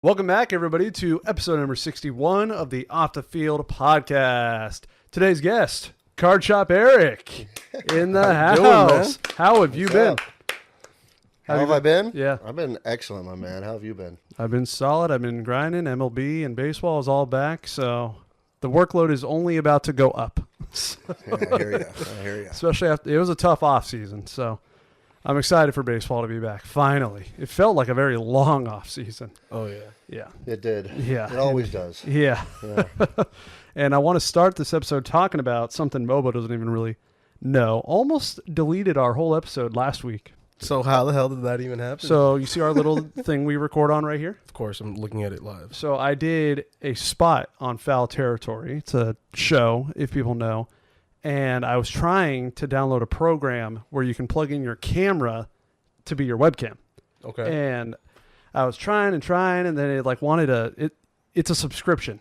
Welcome back, everybody, to episode number 61 of the Off the Field podcast. Today's guest, Card Shop Erik, in the house. How have you been? How have I been? Yeah. I've been excellent, my man. How have you been? I've been solid. I've been grinding. MLB and baseball is all back, so the workload is only about to go up. Yeah, I hear you. Especially after it was a tough off season, so I'm excited for baseball to be back. Finally, it felt like a very long off season. Oh yeah, yeah, it did. Yeah, it always does. Yeah, yeah. And I want to start this episode talking about something Mobo doesn't even really know. Almost deleted our whole episode last week. So how the hell did that even happen? So you see our little thing we record on right here? Of course, I'm looking at it live. So I did a spot on Foul Territory. It's a show, if people know. And I was trying to download a program where you can plug in your camera to be your webcam. Okay. And I was trying, and then it like wanted it's a subscription.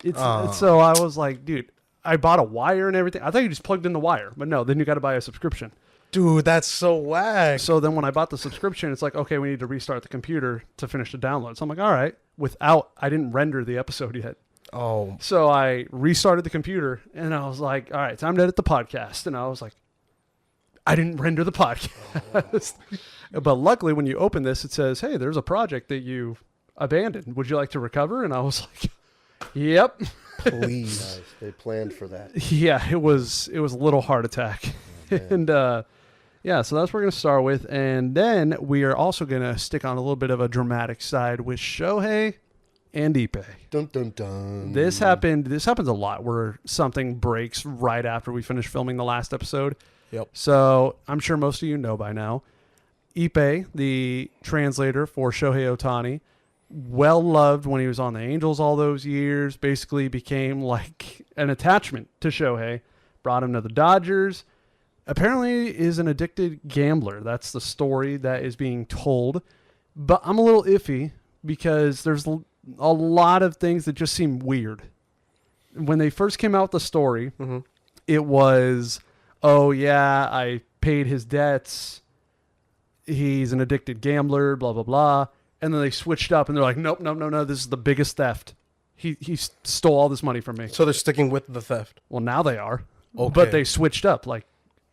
So I was like, dude, I bought a wire and everything. I thought you just plugged in the wire, but no, then you got to buy a subscription. Dude, that's so whack. So then when I bought the subscription, it's like, okay, we need to restart the computer to finish the download. So I'm like, all right, I didn't render the episode yet. Oh. So I restarted the computer and I was like, all right, time to edit the podcast. And I was like, I didn't render the podcast. But luckily when you open this, it says, hey, there's a project that you abandoned. Would you like to recover? And I was like, yep. Please. Nice. They planned for that. Yeah, it was a little heart attack. Oh, and yeah, so that's what we're going to start with. And then we are also going to stick on a little bit of a dramatic side with Shohei and Ippei. Dun, dun, dun. This happens a lot where something breaks right after we finish filming the last episode. Yep. So I'm sure most of you know by now. Ippei, the translator for Shohei Ohtani, well loved when he was on the Angels all those years, basically became like an attachment to Shohei, brought him to the Dodgers. Apparently is an addicted gambler. That's the story that is being told. But I'm a little iffy because there's a lot of things that just seem weird. When they first came out with the story, It was, oh yeah, I paid his debts. He's an addicted gambler, blah, blah, blah. And then they switched up and they're like, nope, no, this is the biggest theft. He stole all this money from me. So they're sticking with the theft. Well, now they are. Okay. But they switched up like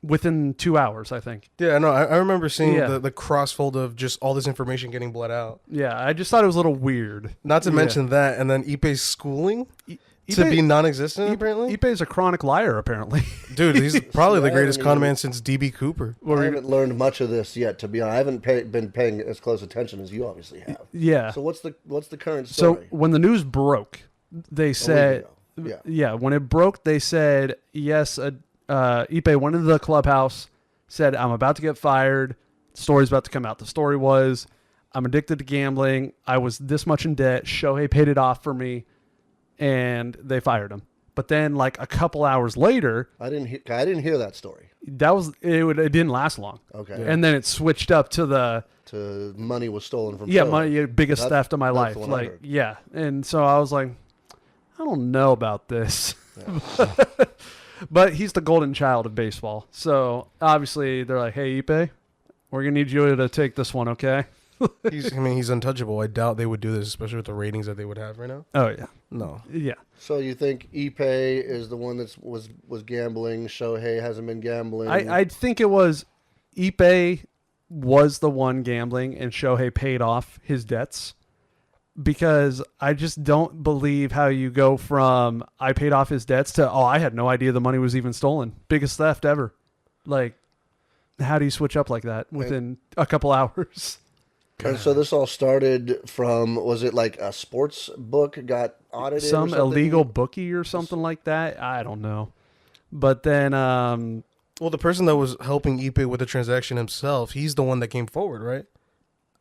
within 2 hours, I think. Yeah, no, I remember seeing the crossfold of just all this information getting bled out. Yeah, I just thought it was a little weird. Not to mention that, and then Ippei's schooling to be non-existent, apparently? Ippei's a chronic liar, apparently. Dude, he's probably the greatest con man since D.B. Cooper. I haven't learned much of this yet, to be honest. I haven't been paying as close attention as you obviously have. Yeah. So what's the current story? So when the news broke, they said, yeah, when it broke, they said, yes, Ippei went into the clubhouse, said, I'm about to get fired. The story's about to come out. The story was, I'm addicted to gambling. I was this much in debt. Shohei paid it off for me, and they fired him. But then, like a couple hours later, I didn't hear that story. It didn't last long. Okay. And then it switched up to money was stolen from. Yeah, Shohei. money, biggest theft of my life. the one I Like, heard. yeah. And so I was like, I don't know about this. Yeah. But he's the golden child of baseball. So obviously they're like, hey, Ippei, we're going to need you to take this one, okay? He's untouchable. I doubt they would do this, especially with the ratings that they would have right now. Oh, yeah. No. Yeah. So you think Ippei is the one that was gambling? Shohei hasn't been gambling. I think it was Ippei was the one gambling and Shohei paid off his debts. Because I just don't believe how you go from I paid off his debts to, oh, I had no idea the money was even stolen. Biggest theft ever. Like, how do you switch up like that within a couple hours? And so this all started from, was it like a sports book got audited? Some illegal bookie or something like that. I don't know. But then, Well, the person that was helping Ippei with the transaction himself, he's the one that came forward, right?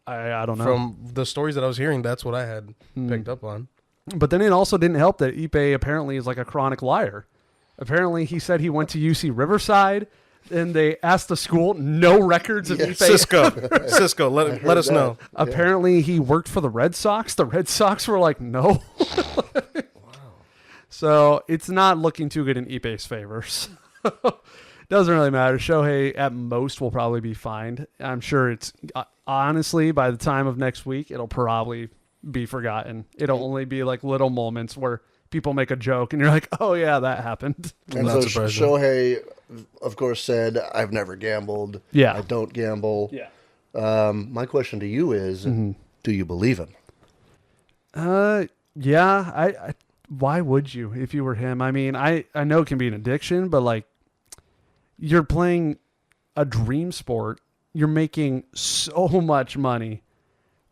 I don't know. From the stories that I was hearing, that's what I had picked up on. But then it also didn't help that Ippei apparently is like a chronic liar. Apparently he said he went to UC Riverside and they asked the school, no records of Ippei. Cisco, let us know. Apparently he worked for the Red Sox. The Red Sox were like, no. Wow. So it's not looking too good in Ippei's favors. Doesn't really matter. Shohei at most will probably be fined. I'm sure it's honestly by the time of next week, it'll probably be forgotten. It'll only be like little moments where people make a joke and you're like, oh yeah, that happened. And Not so surprising. Shohei, of course, said, "I've never gambled. Yeah. I don't gamble." Yeah. My question to you is, Mm-hmm. do you believe him? Yeah. I why would you if you were him? I mean, I know it can be an addiction, but like you're playing a dream sport. You're making so much money.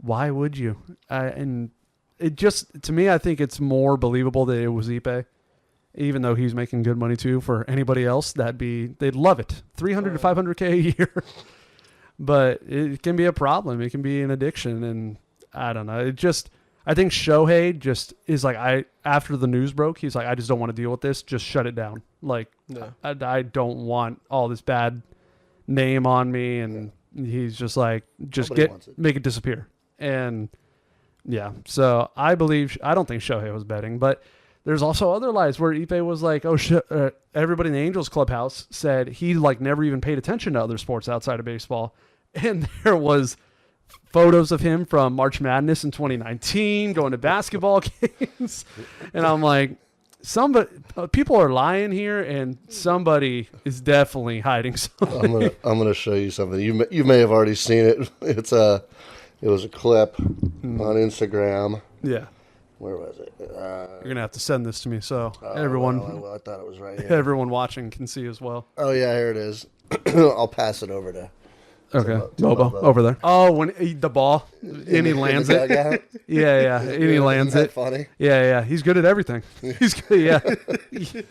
Why would you? And it just, to me, I think it's more believable that it was Ipe, even though he's making good money too. For anybody else, they'd love it. 300 to 500K a year. But it can be a problem. It can be an addiction. And I don't know. I think Shohei just is like, after the news broke, he's like, I just don't want to deal with this. Just shut it down. Like, Yeah. I don't want all this bad name on me. And he's just like, Nobody wants it. make it disappear. And yeah, so I don't think Shohei was betting, but there's also other lies where Ipe was like, everybody in the Angels clubhouse said he like never even paid attention to other sports outside of baseball. And there was photos of him from March Madness in 2019 going to basketball games. And I'm like, people are lying here and somebody is definitely hiding something. I'm gonna show you something. You may have already seen it. It was a clip on Instagram. Yeah. Where was it? You're going to have to send this to me so everyone Well, I thought it was right here. everyone watching can see as well. Oh yeah, here it is. I'll pass it over to. Okay, to Bobo Bobo. over there. Oh, when the ball and he lands it. Yeah, and he lands Isn't that it. funny? Yeah. He's good at everything. He's good. Yeah.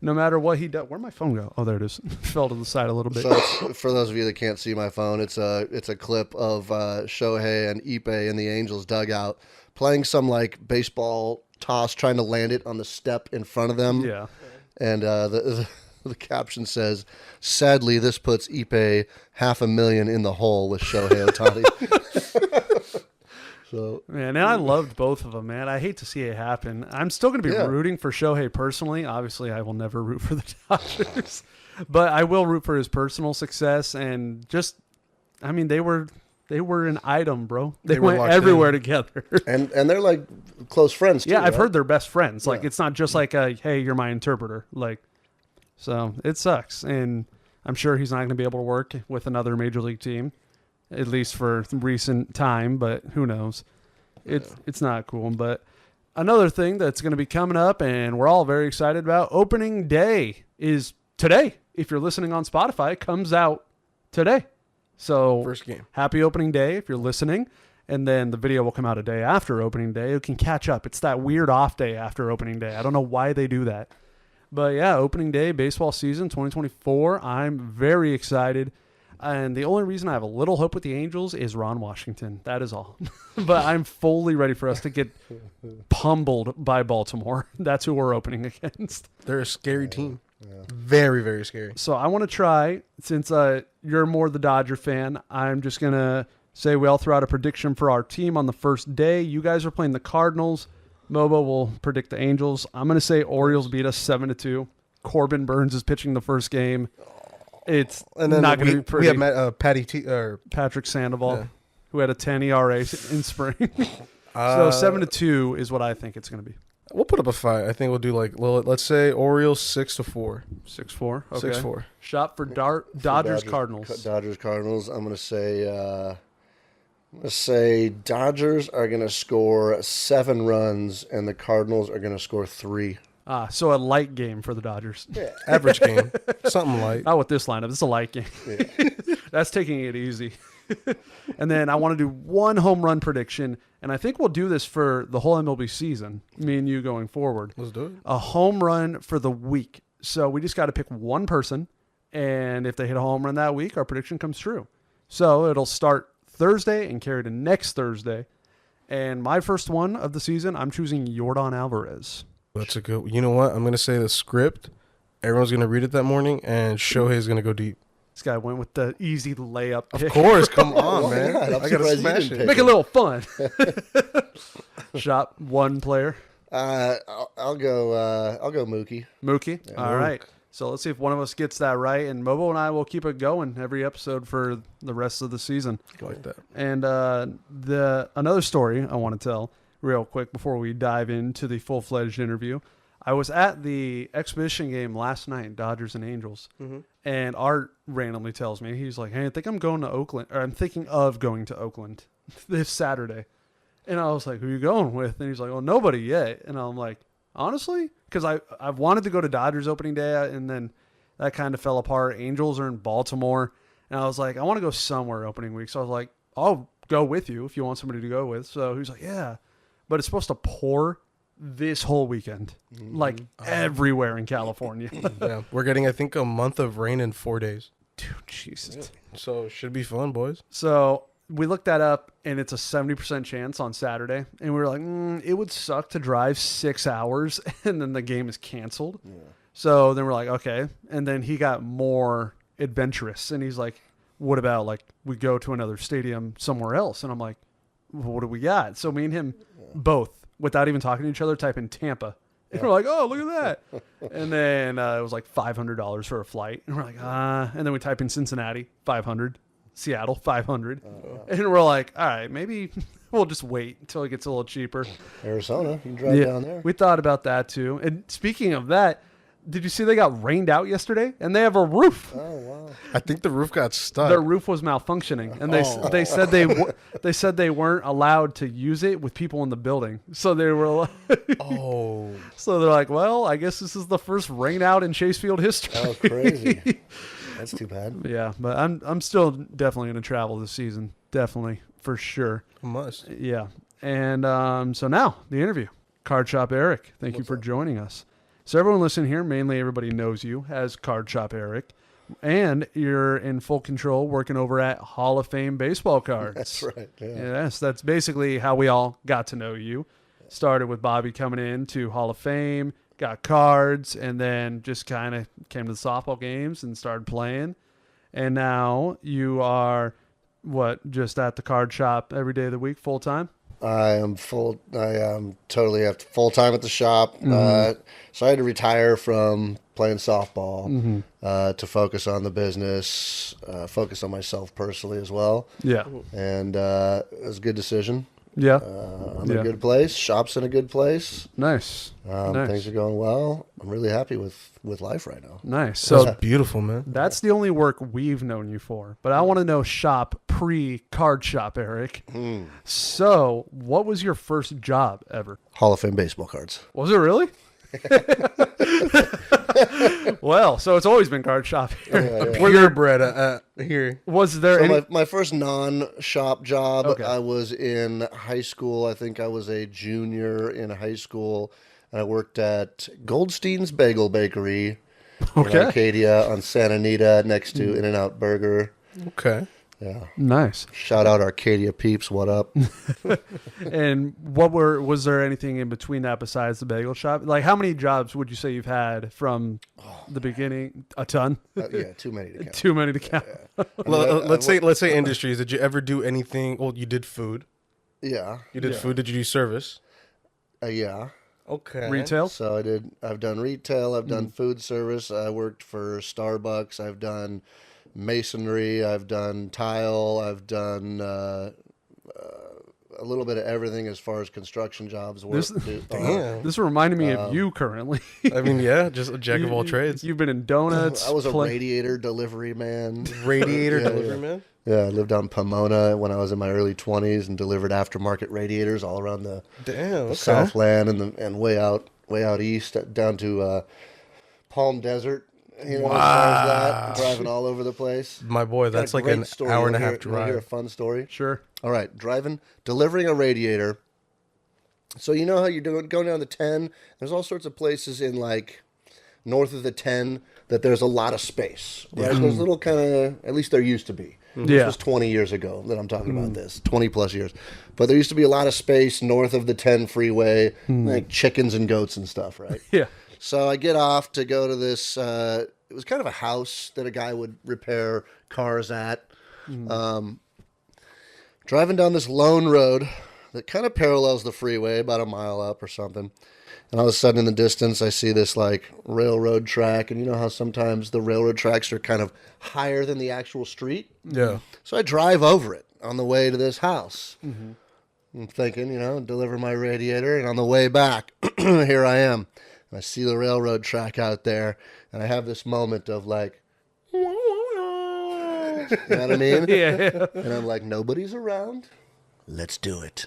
No matter what he does. Where'd my phone go? Oh, there it is. Fell to the side a little bit. So for those of you that can't see my phone, it's a clip of Shohei and Ipe in the Angels dugout playing some like baseball toss, trying to land it on the step in front of them. Yeah. And the caption says, "Sadly, this puts Ipe $500,000 in the hole with Shohei Ohtani." So Man, and I loved both of them, man. I hate to see it happen. I'm still going to be Yeah. rooting for Shohei personally. Obviously, I will never root for the Dodgers, but I will root for his personal success and just, I mean, they were an item, bro. They were went locked everywhere in. together. and they're like close friends too. Yeah, I've right? heard they're best friends. Like, Yeah. it's not just like hey, you're my interpreter. Like, so it sucks. And I'm sure he's not going to be able to work with another major league team, at least for recent time, but who knows? It's not cool. But another thing that's going to be coming up and we're all very excited about, opening day is today. If you're listening on Spotify, it comes out today. So First game. happy opening day if you're listening. And then the video will come out a day after opening day. You can catch up. It's that weird off day after opening day. I don't know why they do that. But yeah, opening day, baseball season 2024. I'm very excited. And the only reason I have a little hope with the Angels is Ron Washington. That is all. But I'm fully ready for us to get pummeled by Baltimore. That's who we're opening against. They're a scary team. Very, very scary. So I want to try, since you're more the Dodger fan, I'm just going to say we all throw out a prediction for our team on the first day. You guys are playing the Cardinals. Mobo will predict the Angels. I'm going to say Orioles beat us 7-2. Corbin Burns is pitching the first game. It's And then not going to be pretty. we have Patrick Sandoval, Yeah. who had a 10 ERA in spring. So 7-2 is what I think it's going to be. We'll put up a fight. I think we'll do let's say Orioles 6-4. 6-4. Okay. 6-4. Shot for Dodgers Cardinals. Dodgers Cardinals. I'm gonna say Dodgers are gonna score 7 runs and the Cardinals are gonna score 3. So a light game for the Dodgers. Average game. Something light. Not with this lineup. This is a light game. That's taking it easy. And then I want to do one home run prediction, and I think we'll do this for the whole MLB season, me and you going forward. Let's do it. A home run for the week. So we just got to pick one person, and if they hit a home run that week, our prediction comes true. So it'll start Thursday and carry to next Thursday. And my first one of the season, I'm choosing Yordan Alvarez. That's a good. You know what? I'm gonna say the script. Everyone's gonna read it that morning, and Shohei's gonna go deep. This guy went with the easy layup pick. Of course, come on, Why man. not? I'm I gotta surprised you smash didn't it. pick Make it a little fun. Shop one player. I'll go Mookie. Mookie. All right. So let's see if one of us gets that right. And Mobo and I will keep it going every episode for the rest of the season. I like that. And another story I want to tell real quick before we dive into the full-fledged interview. I was at the exhibition game last night, Dodgers and Angels, and Art randomly tells me, he's like, hey, I think I'm going to Oakland, or I'm thinking of going to Oakland this Saturday. And I was like, who are you going with? And he's like, well, nobody yet. And I'm like, honestly? Because I've wanted to go to Dodgers opening day, and then that kind of fell apart. Angels are in Baltimore. And I was like, I want to go somewhere opening week. So I was like, I'll go with you if you want somebody to go with. So he was like, yeah. But it's supposed to pour this whole weekend, like everywhere in California. Yeah, we're getting, I think, a month of rain in 4 days. Dude, Jesus. So it should be fun, boys. So we looked that up, and it's a 70% chance on Saturday. And we were like, it would suck to drive 6 hours, and then the game is canceled. Yeah. So then we're like, okay. And then he got more adventurous, and he's like, what about, like, we go to another stadium somewhere else? And I'm like, well, what do we got? So me and him both, without even talking to each other, type in Tampa. And we're like, oh, look at that. And then it was like $500 for a flight. And we're like, and then we type in Cincinnati, 500. Seattle, 500. And we're like, all right, maybe we'll just wait until it gets a little cheaper. Arizona, you can drive down there. We thought about that too. And speaking of that, did you see they got rained out yesterday? And they have a roof. Oh, wow. I think the roof got stuck. Their roof was malfunctioning, and they said they weren't allowed to use it with people in the building. So they were like, so they're like, well, I guess this is the first rain out in Chase Field history. Oh, crazy. That's too bad. Yeah, but I'm still definitely going to travel this season. Definitely, for sure. Must. Yeah. And so now, the interview. Card Shop Erik, thank you for joining us. So everyone listening here, mainly everybody knows you as Card Shop Erik. And you're in full control working over at Hall of Fame Baseball Cards. That's right. Yeah. Yes, that's basically how we all got to know you. Started with Bobby coming in to Hall of Fame, got cards, and then just kind of came to the softball games and started playing. And now you are, just at the card shop every day of the week, full time? I am totally full time at the shop. So I had to retire from playing softball to focus on the business, focus on myself personally as well. Yeah. And it was a good decision. Yeah. I'm in a good place. Shop's in a good place. Nice. Nice. Things are going well. I'm really happy with life right now. Nice. So That's beautiful, man. that's the only work we've known you for. But I want to know shop pre-card shop, Erik. So what was your first job ever? Hall of Fame baseball cards. Was it really? Well, so it's always been card shop here. Purebred here. Was there So any? my first non-shop job, Okay. I was in high school. I think I was a junior in high school, and I worked at Goldstein's Bagel Bakery in Arcadia on Santa Anita next to In-N-Out Burger. Okay. Yeah. Nice. Shout out Arcadia peeps, what up? And was there anything in between that besides the bagel shop? Like, how many jobs would you say you've had from the beginning? A ton? Yeah, too many to count. Too many to count. Let's say industries. Did you ever do anything? Well, you did food. Yeah. You did food. Did you do service? Yeah. Okay. Retail? So I've done retail, I've done food service, I worked for Starbucks, I've done masonry, I've done tile, I've done a little bit of everything as far as construction jobs work. Damn. This reminded me of you currently. I mean, yeah, just a jack of all trades. You've been in donuts. I was a radiator delivery man. Radiator Yeah, delivery yeah. man? Yeah, I lived out in Pomona when I was in my early 20s and delivered aftermarket radiators all around the Damn, okay. Southland and way out east down to Palm Desert. You know, as far as that, driving all over the place. My boy, that's Got a like an great story. hour and a You wanna half hear- you wanna hear a drive. fun story? Sure. All right, delivering a radiator. So you know how you're going down the 10? There's all sorts of places in like north of the 10 that there's a lot of space. Right? There's little kind of, at least there used to be. This Yeah. was 20 years ago that I'm talking about this, 20 plus years. But there used to be a lot of space north of the 10 freeway, like chickens and goats and stuff, right? Yeah. So I get off to go to this, it was kind of a house that a guy would repair cars at. Driving down this lone road that kind of parallels the freeway, about a mile up or something. And all of a sudden in the distance, I see this like railroad track. And you know how sometimes the railroad tracks are kind of higher than the actual street? Yeah. So I drive over it on the way to this house. Mm-hmm. I'm thinking, deliver my radiator. And on the way back, here I am. And I see the railroad track out there. And I have this moment of like, you know what I mean? Yeah. And I'm like, nobody's around. Let's do it.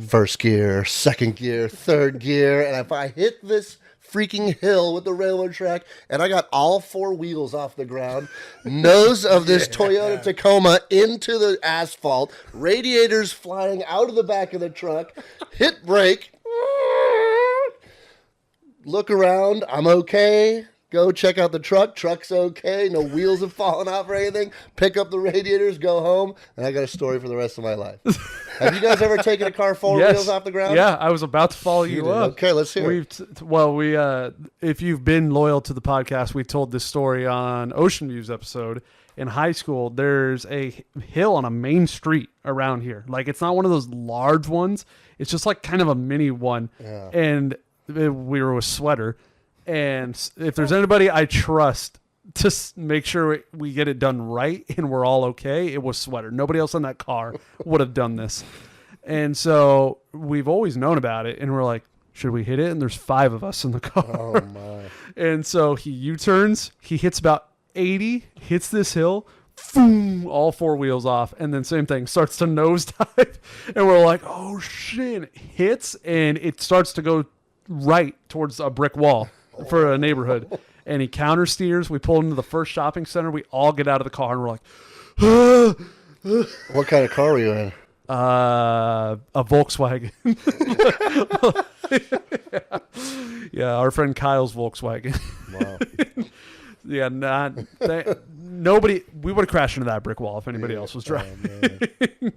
First gear, second gear, third gear. And if I hit this freaking hill with the railroad track, and I got all 4 wheels off the ground, nose of this Toyota Tacoma into the asphalt, radiators flying out of the back of the truck, hit brake, look around, I'm okay. Go check out the truck. Truck's okay. No wheels have fallen off or anything. Pick up the radiators, go home, and I got a story for the rest of my life. Have you guys ever taken a car 4 wheels off the ground? Yeah, I was about to follow you up. Okay, let's hear it. If you've been loyal to the podcast, we told this story on Ocean Views episode. In high school, there's a hill on a main street around here. Like, it's not one of those large ones. It's just like kind of a mini one. Yeah. And we were with Sweater. And if there's anybody I trust to make sure we get it done right and we're all okay, it was Sweater. Nobody else in that car would have done this. And so we've always known about it. And we're like, should we hit it? And there's 5 of us in the car. Oh, my. And so he U-turns. He hits about 80, hits this hill, boom, all 4 wheels off. And then same thing, starts to nosedive. And we're like, oh, shit. It hits, and it starts to go right towards a brick wall for a neighborhood. And he counter steers. We pull into the first shopping center. We all get out of the car and we're like, What kind of car were you in? A Volkswagen. Yeah, our friend Kyle's Volkswagen. Wow. Yeah, nobody. We would have crashed into that brick wall if anybody else was driving.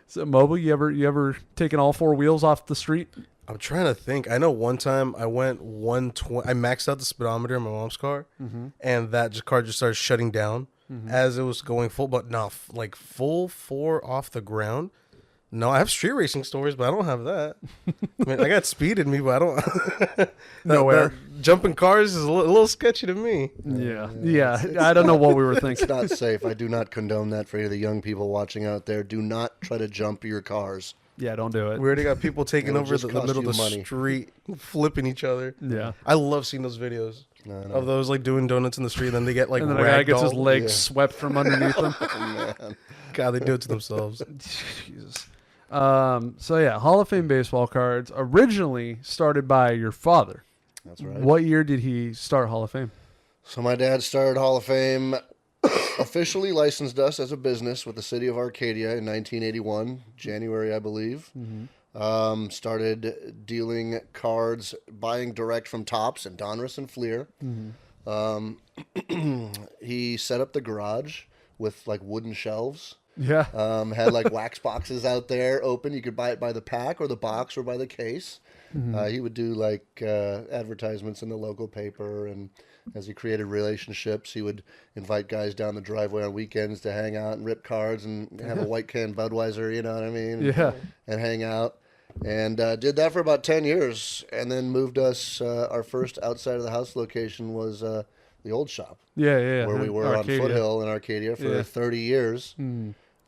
So, Mobile, you ever taken all 4 wheels off the street? I'm trying to think. I know one time I went 120. I maxed out the speedometer in my mom's car, and that car just started shutting down as it was going full. But no, like full 4 off the ground. No, I have street racing stories, but I don't have that. I mean, I got speed in me, but I don't. Nowhere. Jumping cars is a little sketchy to me. Yeah. I don't know what we were thinking. It's not safe. I do not condone that for any of the young people watching out there. Do not try to jump your cars. Yeah, don't do it. We already got people taking over the middle of the money. street, flipping each other. Yeah. I love seeing those videos of those like doing donuts in the street, and then they get like and then the guy gets his legs swept from underneath him. Oh, man. God, they do it to themselves. Jesus. So yeah, Hall of Fame baseball cards originally started by your father. That's right. What year did he start Hall of Fame? So my dad started Hall of Fame, officially licensed us as a business with the city of Arcadia in 1981, January, I believe. Started dealing cards, buying direct from Topps and Donruss and Fleer. He set up the garage with like wooden shelves. Yeah. Had like wax boxes out there open. You could buy it by the pack or the box or by the case. He would do like advertisements in the local paper, and as he created relationships, he would invite guys down the driveway on weekends to hang out and rip cards and have a white can Budweiser, you know what I mean? Yeah. And hang out. And did that for about 10 years, and then moved us, our first outside of the house location was the old shop. Yeah. Where we were Arcadia. on Foothill in Arcadia for 30 years.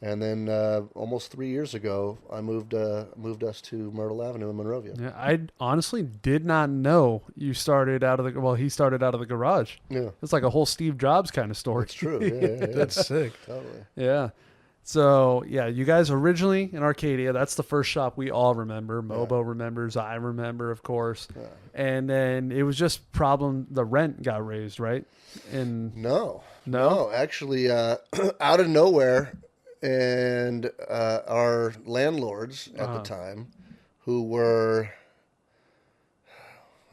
And then almost 3 years ago, I moved us to Myrtle Avenue in Monrovia. Yeah, I honestly did not know you started out of the. Well, he started out of the garage. Yeah, It's like a whole Steve Jobs kind of story. it's true. Yeah. That's sick. Totally. Yeah. So yeah, you guys originally in Arcadia. That's the first shop we all remember. Mobo remembers. I remember, of course. Yeah. And then it was just problem. The rent got raised, right? And No, actually, out of nowhere. And our landlords at the time, who were,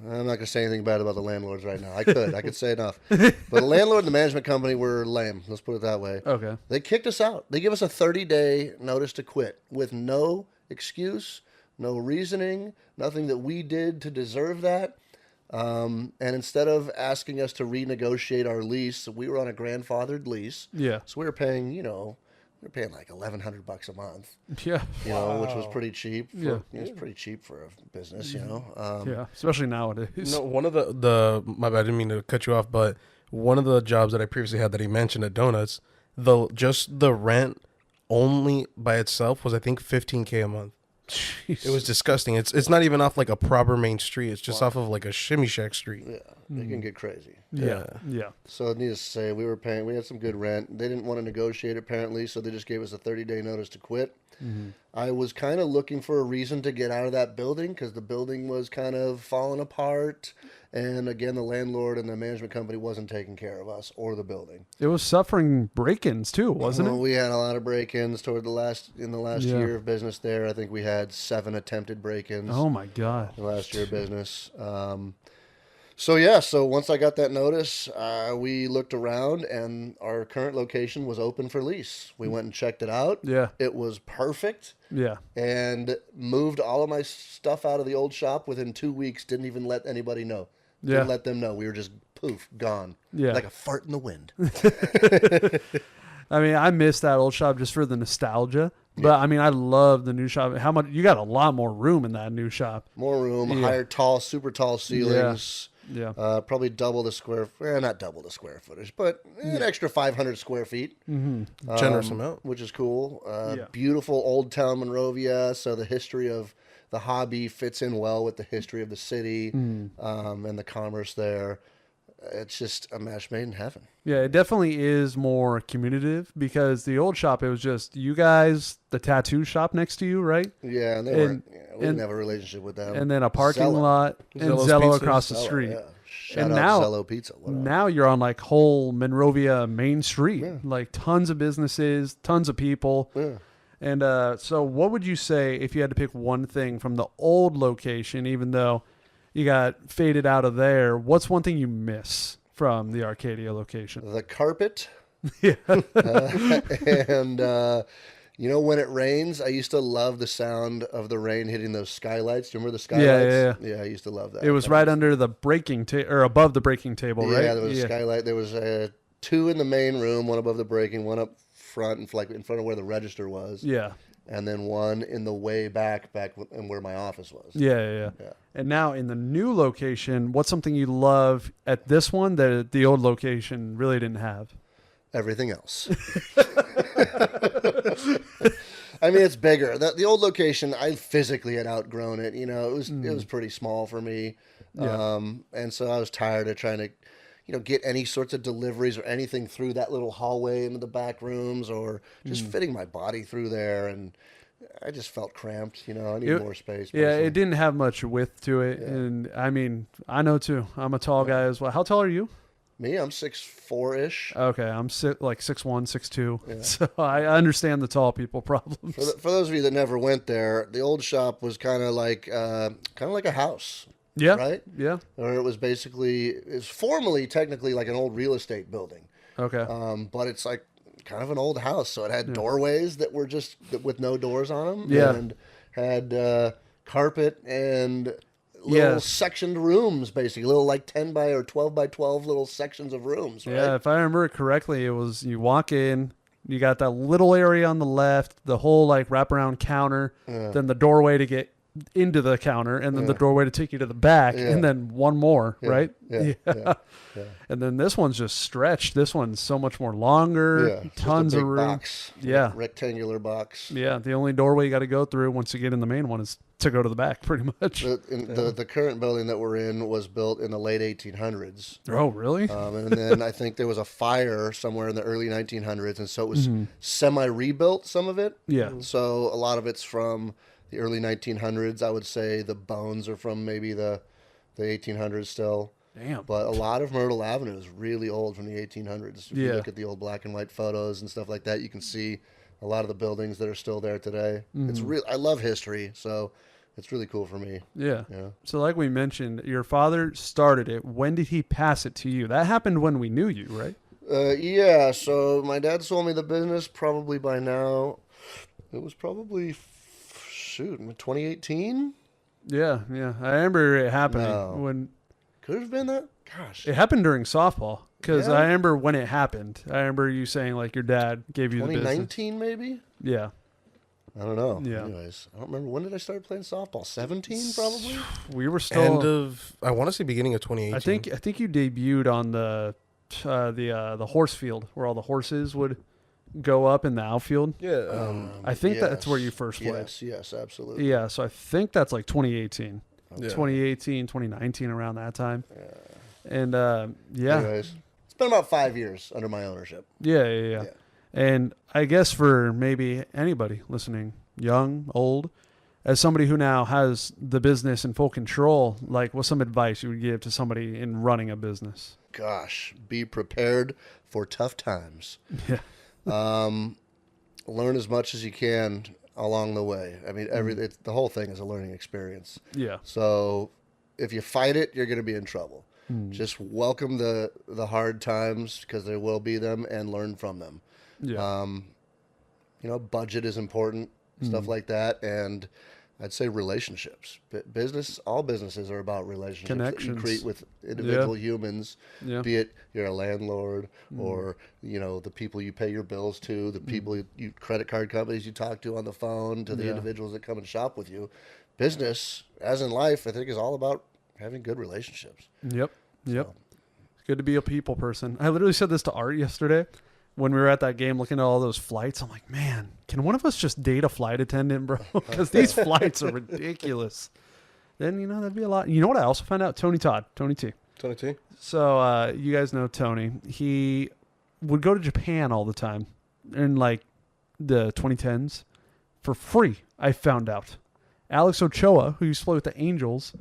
I'm not going to say anything bad about the landlords right now. I could say enough. But the landlord and the management company were lame. Let's put it that way. Okay. They kicked us out. They give us a 30-day notice to quit with no excuse, no reasoning, nothing that we did to deserve that. And instead of asking us to renegotiate our lease, we were on a grandfathered lease. Yeah. So we were paying, we were paying like $1,100 a month. Yeah. You know, which was pretty cheap. Yeah. It was pretty cheap for a business. You know. Yeah, especially nowadays. No, one of the my bad, I didn't mean to cut you off, but one of the jobs that I previously had that he mentioned at Donuts, just the rent only by itself was I think $15K a month. Jeez. It was disgusting. It's not even off like a proper main street. It's just off of like a shimmy shack street. Yeah, it can get crazy. Yeah. Yeah. So needless to say, we had some good rent. They didn't want to negotiate apparently, so they just gave us a 30-day notice to quit. I was kind of looking for a reason to get out of that building because the building was kind of falling apart. And again, the landlord and the management company wasn't taking care of us or the building. It was suffering break-ins too, wasn't it? We had a lot of break-ins in the last Yeah. year of business there. I think we had 7 attempted break-ins. Oh my God. The last year of business. So once I got that notice, we looked around and our current location was open for lease. We went and checked it out. Yeah. It was perfect. Yeah. And moved all of my stuff out of the old shop within 2 weeks. Didn't even let anybody know. Yeah. Didn't let them know. We were just poof, gone. Yeah. Like a fart in the wind. I mean, I miss that old shop just for the nostalgia. But I mean, I love the new shop. How much you got a lot more room in that new shop. More room, Yeah. super tall ceilings. Yeah. Probably double the not double the square footage, but an extra 500 square feet. Generous amount. Which is cool. Yeah. Beautiful old town Monrovia. So the history of the hobby fits in well with the history of the city and the commerce there. It's just a match made in heaven. Yeah, it definitely is more communicative because the old shop, it was just you guys, the tattoo shop next to you, right? Yeah, and we didn't have a relationship with them. And then a parking Zello. lot and Zello's Zello Pizzas. across the Zello, street. yeah. Shout And out now- Zello Pizza. What up? Now you're on like whole Monrovia Main Street, like tons of businesses, tons of people. Yeah. And so what would you say if you had to pick one thing from the old location, even though you got faded out of there, what's one thing you miss from the Arcadia location? The carpet. Yeah. And you know, when it rains, I used to love the sound of the rain hitting those skylights. Do you remember the skylights? Yeah. I used to love that. It was right under the breaking or above the breaking table, right? Yeah, there was a skylight. There was 2 in the main room, one above the breaking, one up front, in front of where the register was. Yeah. And then one in the way back and where my office was. Yeah. Yeah. And now in the new location, what's something you love at this one that the old location really didn't have? Everything else. I mean, it's bigger. The old location, I physically had outgrown it. You know, it was pretty small for me. Yeah. And so I was tired of trying to, get any sorts of deliveries or anything through that little hallway into the back rooms or just fitting my body through there. And I just felt cramped. I need more space. Yeah, personally. it didn't have much width to it. Yeah. And I mean, I know too. I'm a tall guy as well. How tall are you? Me, I'm 6'4"-ish. Okay, I'm like 6'1", 6'2". So I understand the tall people problems. For those of you that never went there, the old shop was kind of like a house. Yeah. Right? Yeah. Or it was formally technically like an old real estate building. Okay. But it's like kind of an old house. So it had doorways that were just with no doors on them. Yeah. And had carpet and little sectioned rooms, basically. Little like 10 by or 12 by 12 little sections of rooms. Right? Yeah, if I remember it correctly, it was you walk in, you got that little area on the left, the whole like wraparound counter, then the doorway to get into the counter, and then the doorway to take you to the back, and then one more, right? Yeah. And then this one's just stretched. This one's so much more longer, tons of room. Box, Yeah. rectangular box. Yeah, the only doorway you got to go through once you get in the main one is to go to the back, pretty much. The current building that we're in was built in the late 1800s. Oh, really? And then I think there was a fire somewhere in the early 1900s, and so it was semi-rebuilt, some of it. Yeah. So a lot of it's from the early 1900s. I would say the bones are from maybe the 1800s still. Damn. But a lot of Myrtle Avenue is really old from the 1800s. If you look at the old black and white photos and stuff like that, you can see a lot of the buildings that are still there today. It's real. I love history, so it's really cool for me. Yeah. Yeah. So like we mentioned, your father started it. When did he pass it to you? That happened when we knew you, right? Yeah, so my dad sold me the business probably by now. It was probably, 2018? Yeah. I remember it happening No. when Could have been that? Gosh. it happened during softball. Because Yeah. I remember when it happened. I remember you saying like your dad gave you the business. 2019 maybe. Yeah. I don't know. Yeah. Anyways, I don't remember when did I start playing softball. 17 probably. We were still. I want to say beginning of 2018. I think you debuted on the horse field where all the horses would go up in the outfield. Yeah. I think that's where you first played. Yes, absolutely. Yeah, so I think that's like 2018. Yeah. 2018, 2019, around that time. And yeah. Anyways, it's been about 5 years under my ownership. Yeah. And I guess for maybe anybody listening, young, old, as somebody who now has the business in full control, like what's some advice you would give to somebody in running a business? Gosh, be prepared for tough times. Yeah. Learn as much as you can along the way. I mean, the whole thing is a learning experience. Yeah. So if you fight it, you're going to be in trouble. Just welcome the hard times because there will be them and learn from them. Yeah. Budget is important, stuff like that. And I'd say relationships. All businesses are about relationships that you Connections. create with individual humans, Yeah. be it you're a landlord or, the people you pay your bills to, the people you credit card companies you talk to on the phone, to the individuals that come and shop with you. Business, as in life, I think is all about having good relationships. Yep. It's good to be a people person. I literally said this to Art yesterday when we were at that game looking at all those flights. I'm like, man, can one of us just date a flight attendant, bro? Because these flights are ridiculous. Then, that'd be a lot. You know what I also found out? Tony T. 22. So you guys know Tony. He would go to Japan all the time in like the 2010s for free, I found out. Alex Ochoa, who used to play with the Angels,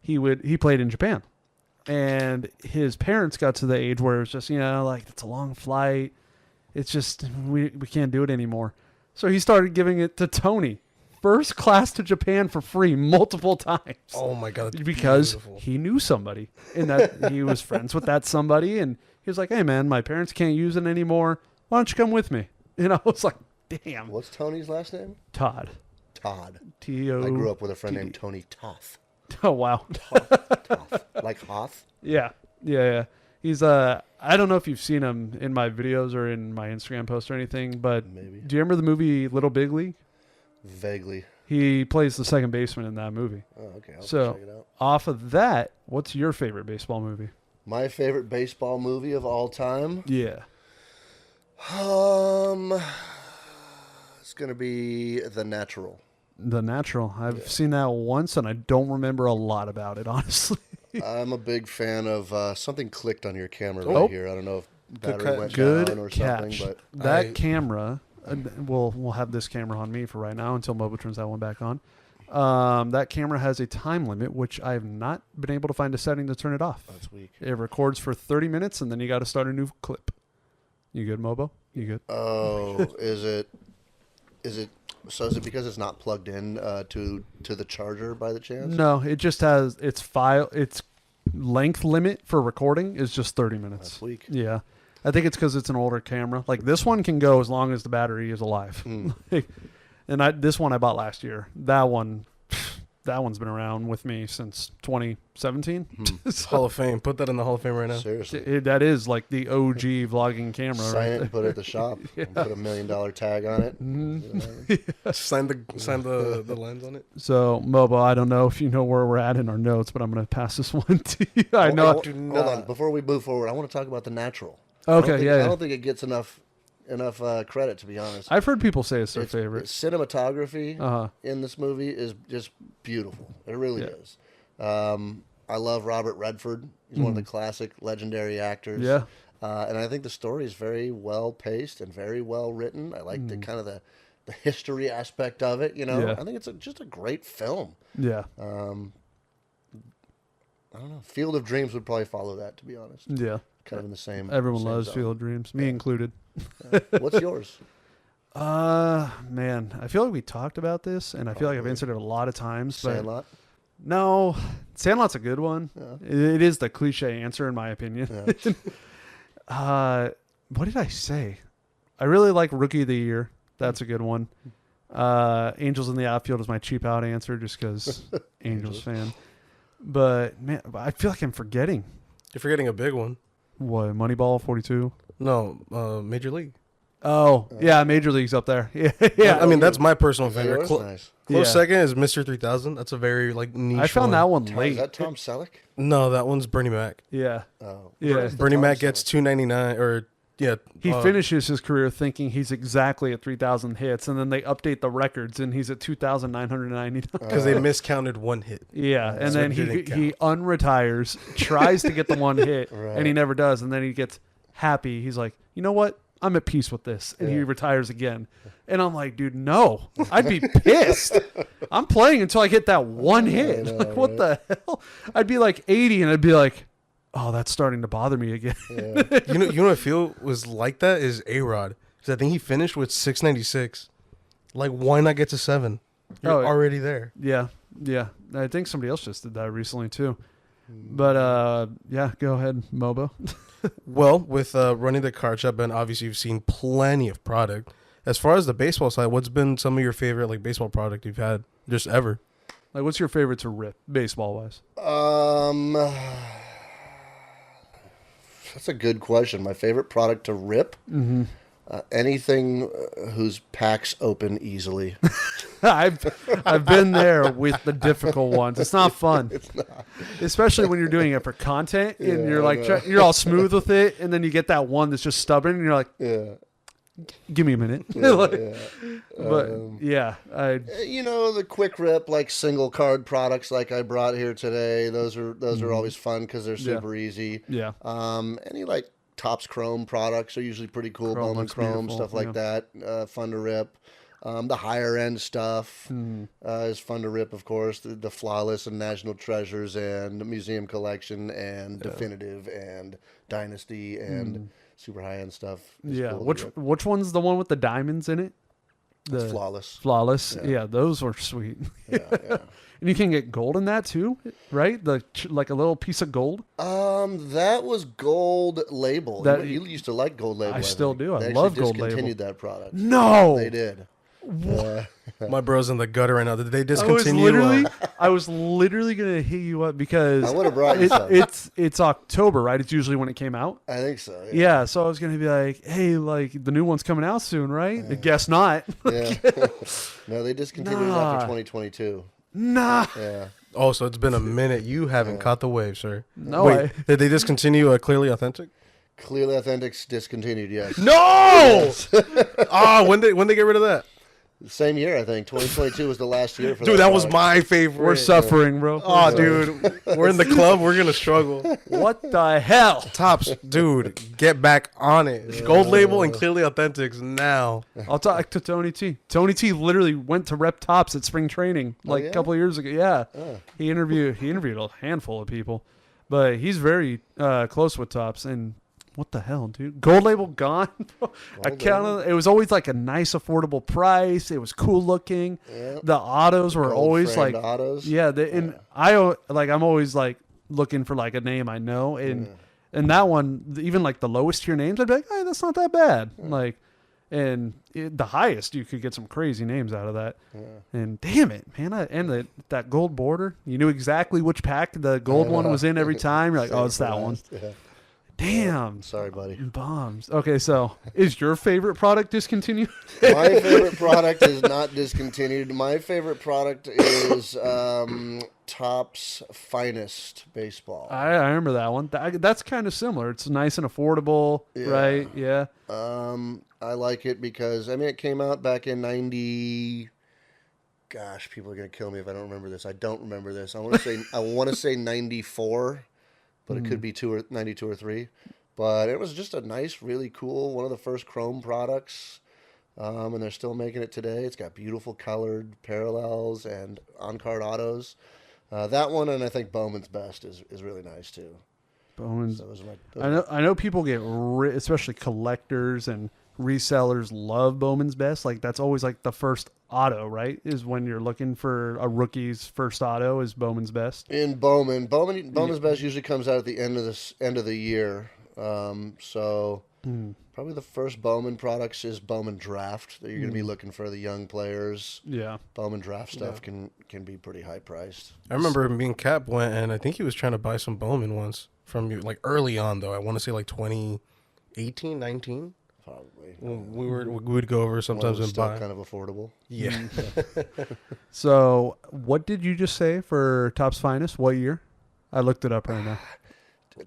he played in Japan. And his parents got to the age where it was just, like, it's a long flight. It's just, we can't do it anymore. So he started giving it to Tony. First class to Japan for free multiple times. Oh my God. That's Because beautiful. he knew somebody. And that he was friends with that somebody. And he was like, hey, man, my parents can't use it anymore. Why don't you come with me? And I was like, damn. What's Tony's last name? Todd. T-O. I grew up with a friend named Tony Toth. Oh, wow. Toth. Like Hoth? Yeah. He's I don't know if you've seen him in my videos or in my Instagram post or anything, but Maybe. do you remember the movie Little Big League? Vaguely. He plays the second baseman in that movie. Oh, okay. I'll So check it out. off of that, what's your favorite baseball movie? My favorite baseball movie of all time? Yeah. It's going to be The Natural. The Natural. I've seen that once and I don't remember a lot about it, honestly. I'm a big fan of something clicked on your camera right Oh. here. I don't know if Good battery went Good down or something, catch. but That camera, we'll have this camera on me for right now until Mobo turns that one back on. That camera has a time limit, which I have not been able to find a setting to turn it off. that's weak. It records for 30 minutes, and then you got to start a new clip. You good, Mobo? You good? Oh, is it so is it because it's not plugged in to the charger by the chance? No, it just has its length limit for recording is just 30 minutes. That's weak. Yeah. I think it's because it's an older camera. Like this one can go as long as the battery is alive. And this one I bought last year. That one's been around with me since 2017. So Hall of Fame. Put that in the Hall of Fame right now. Seriously. that is like the OG vlogging camera, Sign right? it and put it at the shop. And put $1 million tag on it. Mm-hmm. Sign the lens on it. So, Mobo, I don't know if you know where we're at in our notes, but I'm going to pass this one to you. I know. Hold on. Before we move forward, I want to talk about The Natural. Okay, I yeah. don't think it gets enough credit, to be honest. I've heard people say it's their favorite. Cinematography in this movie is just beautiful. It really is. I love Robert Redford. He's one of the classic legendary actors. Yeah. And I think the story is very well paced and very well written. I like the kind of the history aspect of it. Yeah. I think it's just a great film. Yeah. I don't know. Field of Dreams would probably follow that, to be honest. Yeah. Kind of in the same. Everyone same loves zone. Field of Dreams, me included. What's yours? Man, I feel like we talked about this, and I feel like I've answered it a lot of times. But Sandlot. no, Sandlot's a good one. Yeah. It is the cliche answer, in my opinion. What did I say? I really like Rookie of the Year. That's a good one. Angels in the Outfield is my cheap out answer, just because Angels fan. But man, I feel like I'm forgetting. You're forgetting a big one. What, Moneyball 42? No, Major League. Oh, yeah, Major League's up there. Yeah, yeah. I mean, that's my personal Is that favorite. yours? Nice. Close Yeah. second is Mr. 3000. That's a very niche. I found that one Is late. that Tom Selleck? No, that one's Bernie Mac. Yeah. Oh, Yeah. where's the Bernie Tom Mac gets Selleck? 299 or yeah. He finishes his career thinking he's exactly at 3,000 hits, and then they update the records, and he's at 2,999. because they miscounted one hit. Yeah, and So then it didn't he unretires, tries to get the one hit, Right. and he never does. And then he gets happy. He's like, you know what? I'm at peace with this, and he retires again. And I'm like, dude, no, I'd be pissed. I'm playing until I get that one hit. know, Like, what the hell? I'd be like 80, and I'd be like, oh, that's starting to bother me again. Yeah. You know what I feel was like that is A-Rod. Because I think he finished with 696. Like, why not get to 7? You're Oh, already there. Yeah, yeah. I think somebody else just did that recently too. But yeah, go ahead, Mobo. Well, with running the card shop, and obviously you've seen plenty of product. As far as the baseball side, what's been some of your favorite baseball product you've had just ever? Like, what's your favorite to rip, baseball wise? That's a good question. My favorite product to rip? Mm-hmm. Anything whose packs open easily. I've been there with the difficult ones. It's not fun. It's not. Especially when you're doing it for content and Yeah, you're like I know. you're all smooth with it, and then you get that one that's just stubborn, and you're like, Yeah. give me a minute. Yeah, Like, yeah. But yeah, You know, the quick rip, like single card products like I brought here today, those are always fun because they're super easy. yeah, Any like Topps Chrome products are usually pretty cool. Chrome Bowman looks Chrome, beautiful, stuff like that. Fun to rip. The higher end stuff is fun to rip, of course. The Flawless and National Treasures and Museum Collection and Definitive and Dynasty and super high end stuff. is yeah. cool to rip. Which one's the one with the diamonds in it? It's The Flawless. Flawless. Yeah. Yeah, those were sweet. Yeah, yeah. And you can get gold in that too, right? Like a little piece of gold. That was Gold Label. That- You used to like Gold Label. I still think. do. I They love actually Gold Label. discontinued that product. No, They did. My bro's in the gutter right now. Did they I was discontinue? literally gonna hit you up because I would have brought you some. it's October, right? It's usually when it came out. I think so. Yeah, so I was gonna be like, hey, like the new one's coming out soon, right? I guess not. Yeah. No, they discontinued it Nah. after 2022. Nah, Yeah. Oh, so it's been a minute. You haven't caught the wave, sir. no. Wait, did they discontinue Clearly Authentic? Clearly Authentics discontinued, yes. No! When they get rid of that? Same year, I think. 2022 was the last year for Dude, that was product. my favorite. We're suffering, bro. Oh, dude, we're in the club. We're gonna struggle. What the hell? Tops, dude, get back on it. Gold Label and Clearly Authentics now. I'll talk to Tony T. Tony T literally went to rep Tops at spring training like yeah? a couple of years ago. Yeah, Oh. he interviewed a handful of people, but he's very close with Tops. And what the hell, dude? Gold Label gone. I counted. It was always like a nice, affordable price. It was cool looking. Yeah. The autos were Gold always like, framed autos. yeah. And I'm always like looking for like a name I know, and that one, even like the lowest tier names, I'd be like, hey, that's not that bad. Like, and the highest, you could get some crazy names out of that. And damn it, man! That gold border, you knew exactly which pack the gold one was in every time. You're like, Save oh, it it's for that one. last. Yeah. Damn. Sorry, buddy. Bombs. Okay, so is your favorite product discontinued? My favorite product is not discontinued. My favorite product is Topps Finest Baseball. I remember that one. That's kind of similar. It's nice and affordable, right? Yeah. I like it because it came out back in 90. Gosh, people are gonna kill me if I don't remember this. I don't remember this. I want to say 94, but it could be 92 or 3. But it was just a nice, really cool, one of the first Chrome products. And they're still making it today. It's got beautiful colored parallels and on-card autos. That one, and I think Bowman's Best is really nice too. Bowman's. So those are my, I know people get especially collectors and resellers love Bowman's Best. Like that's always like the first auto, right? Is when you're looking for a rookie's first auto is Bowman's Best. in Bowman's Best usually comes out at the end of the year. Probably the first Bowman products is Bowman Draft. That you're going to be looking for the young players. Yeah. Bowman Draft stuff can be pretty high priced. I remember me and Cap went, and I think he was trying to buy some Bowman once from you, like early on though. I want to say like 2018, 19. Probably. We would go over sometimes and still buy. kind of affordable. Yeah. So, what did you just say for Topps Finest? What year? I looked it up right now.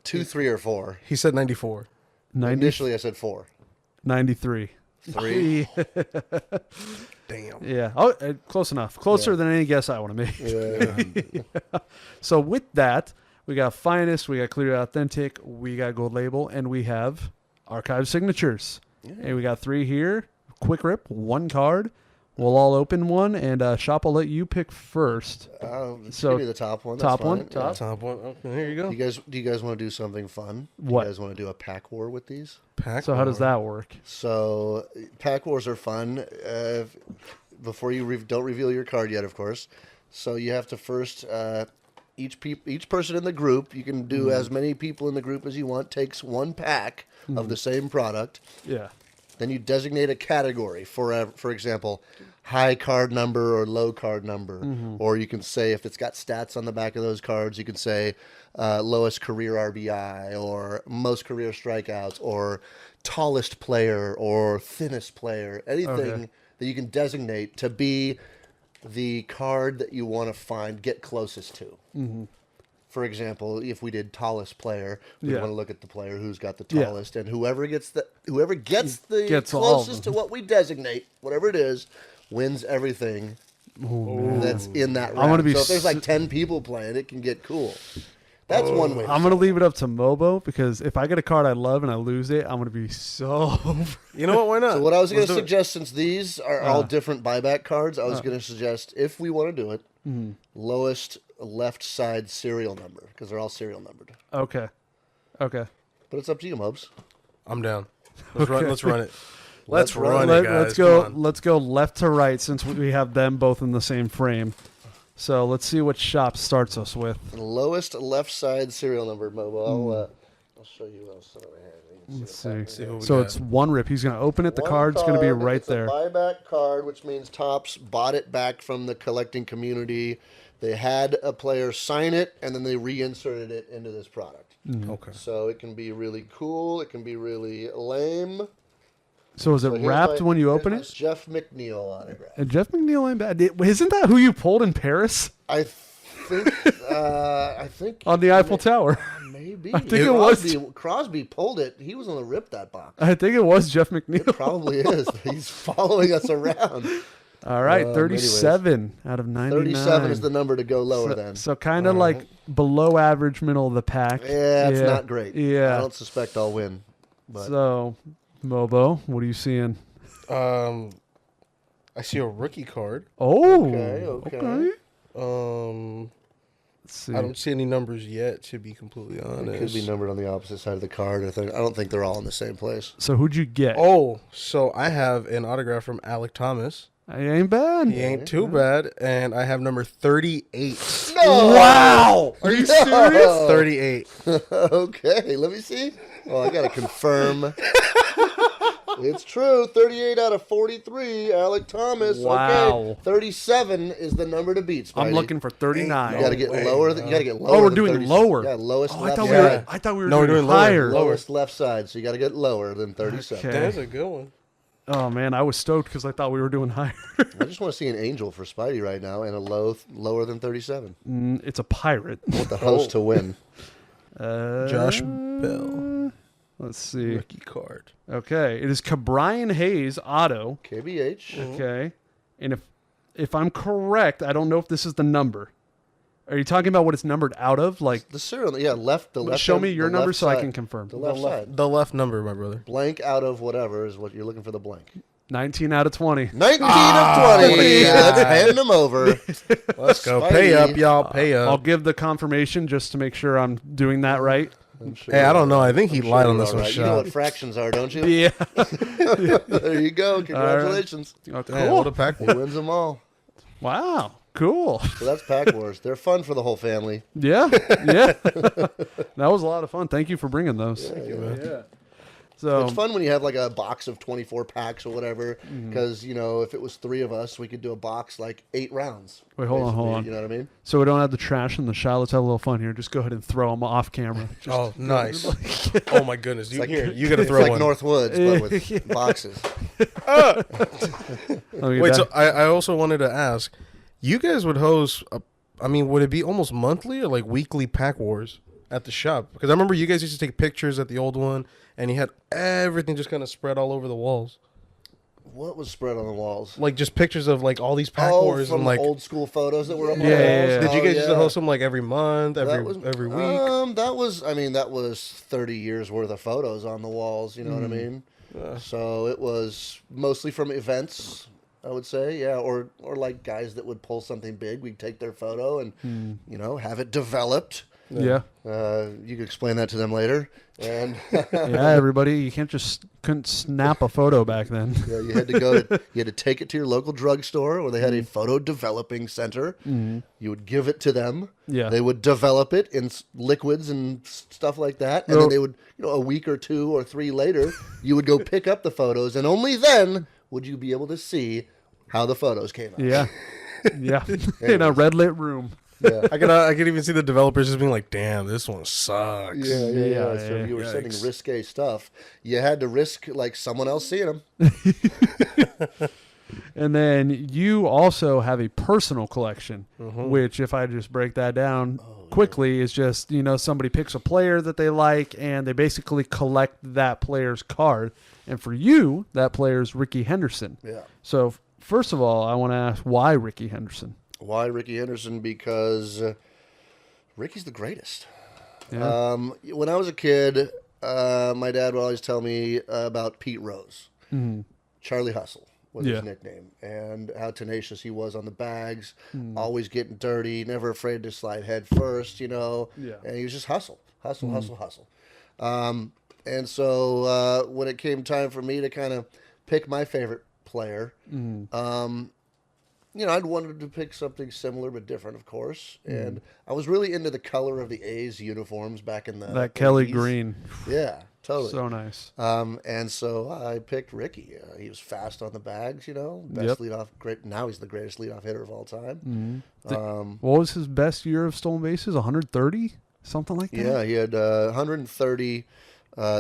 2, 3, or 4. He said 94. 90, Initially, I said 4. 93. 3. Damn. Yeah. Oh, close enough. Closer than any guess I want to make. Yeah. So with that, we got Finest, we got Clear Authentic, we got Gold Label, and we have Archive Signatures. And we got 3 here. Quick rip, 1 card. We'll all open one, and Shop, I'll let you pick first. So give me the top one. Top That's one? fine. Top. Top one. Okay, here you go. Do you guys want to do something fun? What? You guys want to do a pack war with these? Pack So how does that work? So pack wars are fun. Before you don't reveal your card yet, of course. So you have to first each person in the group. You can do as many people in the group as you want. Takes 1 pack of the same product. Yeah. Then you designate a category for example, high card number or low card number. Or you can say, if it's got stats on the back of those cards, you can say lowest career RBI or most career strikeouts or tallest player or thinnest player. Anything that you can designate to be the card that you want to get closest to. For example, if we did tallest player, we want to look at the player who's got the tallest, and whoever gets the Gets all of closest to what we designate, whatever it is, wins everything that's in that round. gonna be So if there's like 10 people playing, it can get cool. That's one way. I'm going to leave it up to Mobo, because if I get a card I love and I lose it, I'm going to be so... You know what? Why not? So what I was going to suggest, since these are all different buyback cards, I was going to suggest, if we want to do it, lowest left side serial number, because they're all serial numbered. Okay. But it's up to you, Mobs. I'm down. Let's run it. Let's run run it, guys. Let's go. Come on. Let's go left to right, since we have them both in the same frame. So let's see what Shop starts us with. Lowest left side serial number, Mobo. I'll show you what else I have. Let's see. See who we So got. it's 1 rip. He's going to open it. The One card's going to be card, right it's there. a buyback card, which means Topps bought it back from the collecting community. They had a player sign it, and then they reinserted it into this product. Okay. So it can be really cool. It can be really lame. So is it So here's wrapped when you here's open my it? Jeff McNeil autograph. And Jeff McNeil ain't bad. Isn't that who you pulled in Paris I think on the Eiffel Tower? maybe. I think it was. Crosby pulled it. He was on the rip that box. I think it was Jeff McNeil. Probably is. He's following us around. All right, 37 out of 99. 37 is the number to go lower then. So kind of like below average, middle of the pack. Yeah, it's not great. Yeah. I don't suspect I'll win. But So, Mobo, what are you seeing? I see a rookie card. Oh, Okay. Let's see. I don't see any numbers yet, to be completely It honest. could be numbered on the opposite side of the card. I don't think they're all in the same place. So who'd you get? Oh, so I have an autograph from Alec Thomas. He ain't bad. He ain't too bad, and I have number 38. No! Wow! Are you serious? 38. Okay, let me see. Oh, I got to confirm. It's true. 38 out of 43. Alec Thomas. Wow. Okay. 37 is the number to beat, Spidey. I'm looking for 39. You got to get way, lower. You got to get lower. we're than doing 36. lower. Yeah, lowest Oh, I left thought side. we were No, we're doing doing lower. higher. Lowest left side. So you got to get lower than 37. Okay. That's a good one. Oh man, I was stoked because I thought we were doing higher. I just want to see an angel for Spidey right now and a lower than 37. It's a pirate. The host to win. Josh Bell. Let's see. Rookie card. Okay, it is Cabrian Hayes auto. KBH. Okay, and if I'm correct, I don't know if this is the number. Are you talking about what it's numbered out of? Like, The serial, yeah, left. The left. show hand- me your the number left so I side. can confirm. The left side. The left number, my brother. Blank out of whatever is what you're looking for. The blank. 19 out of 20. 19 of 20. yeah. Let's hand them over. Let's go. Spidey. Pay up, y'all. Pay I'll up. give the confirmation just to make sure I'm doing that right. I'm sure Hey, I don't know. I think he I'm lied sure on you're this all one, right. You know what shot. fractions are, don't you? Yeah. There you go. Congratulations. Oh, Damn, what a cool. pack. He wins them all. Wow. Cool. So that's Pack Wars. They're fun for the whole family. Yeah. Yeah. That was a lot of fun. Thank you for bringing those. Thank you, man. Yeah. So It's fun when you have like a box of 24 packs or whatever, because if it was 3 of us, we could do a box like 8 rounds. Wait, hold basically, on. You know what I mean? So we don't have the trash in the shot. Let's have a little fun here. Just go ahead and throw them off camera. Just Oh, nice. Oh my goodness. You, like- here, you got to It's throw like one. North Woods, but with boxes. Wait, so I also wanted to ask, you guys would host, would it be almost monthly or like weekly pack wars at the shop? Because I remember you guys used to take pictures at the old one, and you had everything just kind of spread all over the walls. What was spread on the walls? Like just pictures of like all these pack wars from and like. old school photos that were up on Yeah, the yeah, walls. yeah. Did you guys used to yeah. host them like every month, every week? That was 30 years worth of photos on the walls. You know what I mean? So it was mostly from events, I would say, yeah, or like guys that would pull something big. We'd take their photo and have it developed. Yeah. You could explain that to them later. And Yeah, everybody. You couldn't snap a photo back then. yeah, you had to take it to your local drugstore where they had a photo developing center. You would give it to them. Yeah. They would develop it in liquids and stuff like that. And then they would, a week or 2 or 3 later, you would go pick up the photos, and only then would you be able to see how the photos came out. Yeah. Yeah. In a red lit room. Yeah. I could even see the developers just being like, "Damn, this one sucks." Yeah. So yeah. if you were sending Yikes. risque stuff, you had to risk like someone else seeing them. And then you also have a personal collection, which, if I just break that down quickly, is just, somebody picks a player that they like and they basically collect that player's card. And for you, that player's Ricky Henderson. Yeah. So, first of all, I want to ask, why Ricky Henderson? Why Ricky Henderson? Because Ricky's the greatest. Yeah. When I was a kid, my dad would always tell me about Pete Rose. Charlie Hustle was his nickname, and how tenacious he was on the bags, always getting dirty, never afraid to slide head first, Yeah. And he was just hustle. And so when it came time for me to kind of pick my favorite player, I'd wanted to pick something similar but different, of course. And I was really into the color of the A's uniforms back in the That Kelly 80s. Green. Yeah, totally. So nice. And so I picked Ricky. He was fast on the bags, best leadoff. Great. Now he's the greatest leadoff hitter of all time. What was his best year of stolen bases? 130? Something like that? Yeah, he had 130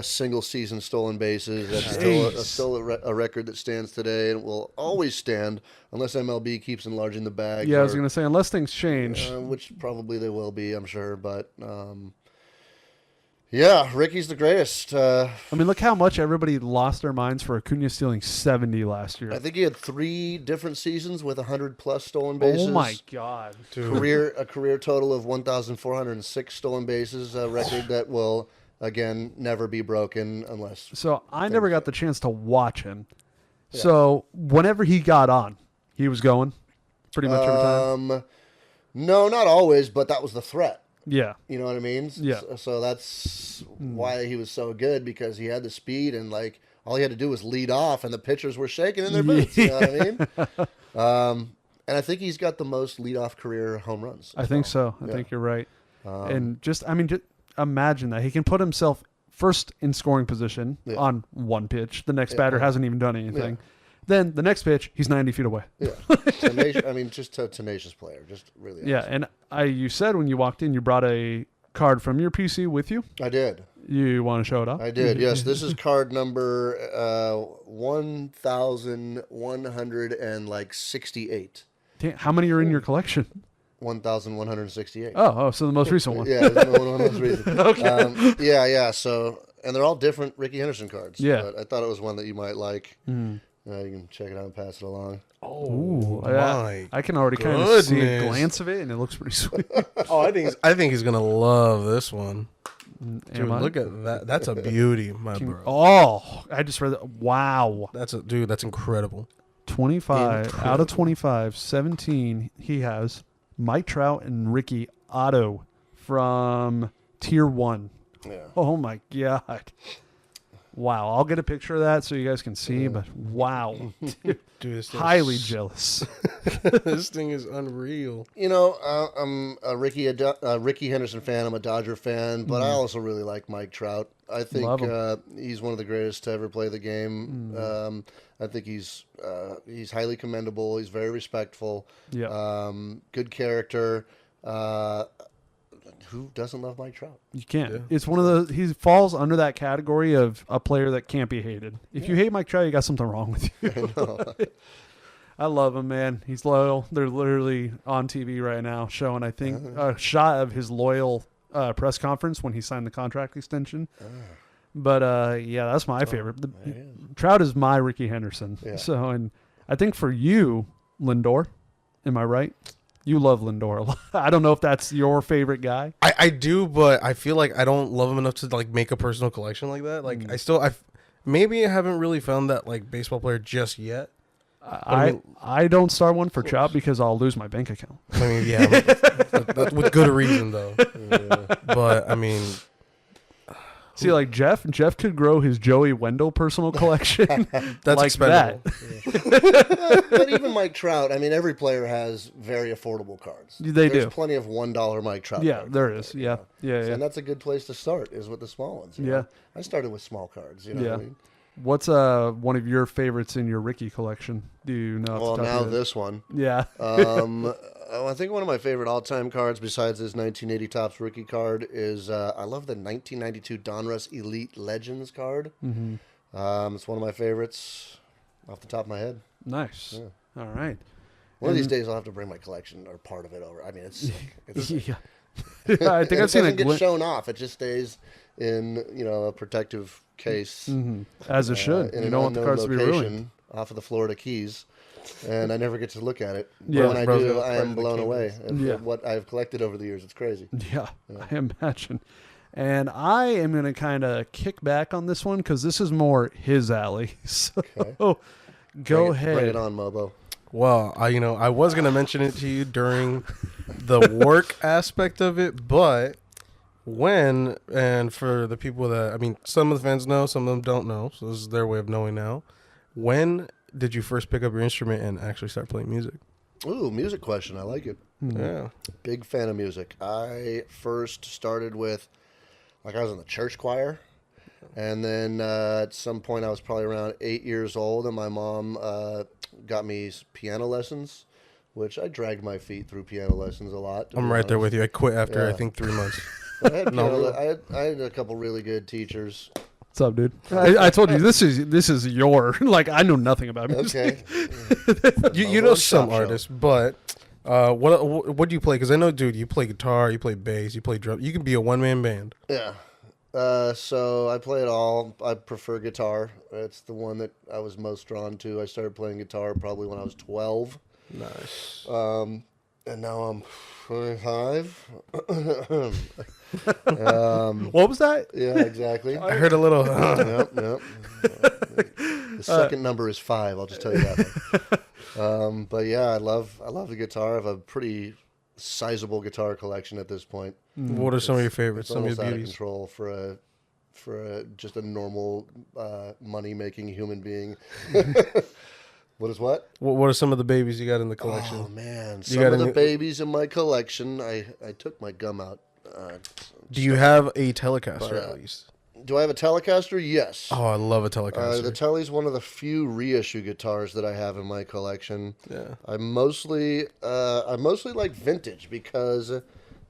single season stolen bases. That's still a record that stands today and will always stand unless MLB keeps enlarging the bag. Yeah, I was going to say, unless things change. Which probably they will be, I'm sure. But yeah, Ricky's the greatest. Look how much everybody lost their minds for Acuna stealing 70 last year. I think he had 3 different seasons with 100+ stolen bases. Oh, my God. A career total of 1,406 stolen bases, a record that will, again, never be broken unless... So I never got the chance to watch him. Yeah. So whenever he got on, he was going pretty much every time? No, not always, but that was the threat. Yeah. You know what I mean? Yeah. So that's why he was so good, because he had the speed and, all he had to do was lead off and the pitchers were shaking in their boots. You know what I mean? And I think he's got the most leadoff career home runs. I think so. I think you're right. And just imagine that. He can put himself first in scoring position on one pitch. The next batter hasn't even done anything. Yeah. Then the next pitch, he's 90 feet away. Yeah. Just a tenacious player. Just really awesome. Yeah, and you said when you walked in, you brought a card from your PC with you. I did. You want to show it off? I did, yes. This is card number 1,168. How many are in your collection? 1,168. Oh, so the most recent one. Yeah, it's one of those reasons. Okay. Yeah. So, and they're all different Ricky Henderson cards. Yeah. But I thought it was one that you might like. You can check it out and pass it along. Oh, my I can already kind of see a goodness. glance of it, and it looks pretty sweet. I think he's gonna love this one. Dude, Am I? look at that. That's a beauty, my bro. Oh, I just read that. Wow. That's incredible. 25 out of 25, 17 he has Mike Trout and Ricky Otto from Tier 1. Yeah. Oh, my God. Wow, I'll get a picture of that so you guys can see. But wow, Dude, this thing highly is- jealous. This thing is unreal. You know, I'm a Ricky Henderson fan. I'm a Dodger fan, but I also really like Mike Trout. I think Love him. he's one of the greatest to ever play the game. I think he's highly commendable. He's very respectful. Yeah, Good character. Who doesn't love Mike Trout? you can't. Yeah. It's one of the. He falls under that category of a player that can't be hated. If you hate Mike Trout, you got something wrong with you. I love him, man. He's loyal. They're literally on TV right now showing, I think, a shot of his loyal press conference when he signed the contract extension. But yeah, that's my favorite. Trout is my Ricky Henderson. Yeah. So, and I think for you, Lindor, am I right? You love Lindor a lot. I don't know if that's your favorite guy. I do, but I feel like I don't love him enough to like make a personal collection like that. Like maybe I haven't really found that like baseball player just yet. I don't start one for Trout because I'll lose my bank account. I mean, yeah, that's with good reason though. But I mean, See, like Jeff could grow his Joey Wendell personal collection. that's like expendable. But even Mike Trout, I mean, every player has very affordable cards. They There's do. plenty of $1 Mike Trout. Yeah, cards there out is. you Yeah, know? yeah, yeah. And that's a good place to start, is with the small ones. you Yeah. know? I started with small cards. You know Yeah. what I mean? What's one of your favorites in your Ricky collection? Do you know? off Well, the top now of your head? this one. Yeah. I think one of my favorite all-time cards, besides his 1980 Topps rookie card, is I love the 1992 Donruss Elite Legends card. It's one of my favorites off the top of my head. Nice. All right. One of these days, I'll have to bring my collection or part of it over. I mean, it's sick. It's sick. Yeah. Yeah, I think And I've it seen a doesn't get glimpse. shown off. It just stays in a protective case. As it should. In You an don't want the unknown cards to be location ruined. off of the Florida Keys, and I never get to look at it. Yeah. But when I Bro's do, got I part am of the blown cables. away at Yeah. what I've collected over the years. It's crazy. Yeah, I imagine. And I am going to kind of kick back on this one because this is more his alley. So go Bring ahead. it on, Mobo. Well, I was gonna mention it to you during the work aspect of it, but and for the people that some of the fans know, some of them don't know, so this is their way of knowing now. When did you first pick up your instrument and actually start playing music? Ooh, music question. I like it. Yeah. Big fan of music. I first started with, I was in the church choir. And then at some point, I was probably around 8 years old, and my mom got me piano lessons, which I dragged my feet through piano lessons a lot. I'm right there with you. I quit after I think 3 months. I had, I had a couple really good teachers. What's up, dude? I told you this is your like I know nothing about music. Okay. You know some one-stop shop. artists, but what do you play? Because I know, dude, you play guitar, you play bass, you play drum. You can be a one-man band. Yeah. So I play it all. I prefer guitar. It's the one that I was most drawn to. I started playing guitar probably when I was 12. Nice. And now I'm 25. What was that? Yeah, exactly. I heard a little. Yep. The second number is 5. I'll just tell you that. But yeah, I love the guitar. I have a pretty sizable guitar collection at this point. What are some of your favorites? It's Some of almost your out of beauties. control for just a normal money making human being. What is what? What are some of the babies you got in the collection? Oh man, You some got of the any- babies in my collection. I took my gum out. Do you have a Telecaster But, at least? Do I have a Telecaster? Yes. Oh, I love a Telecaster. The Tele's one of the few reissue guitars that I have in my collection. Yeah. I mostly like vintage because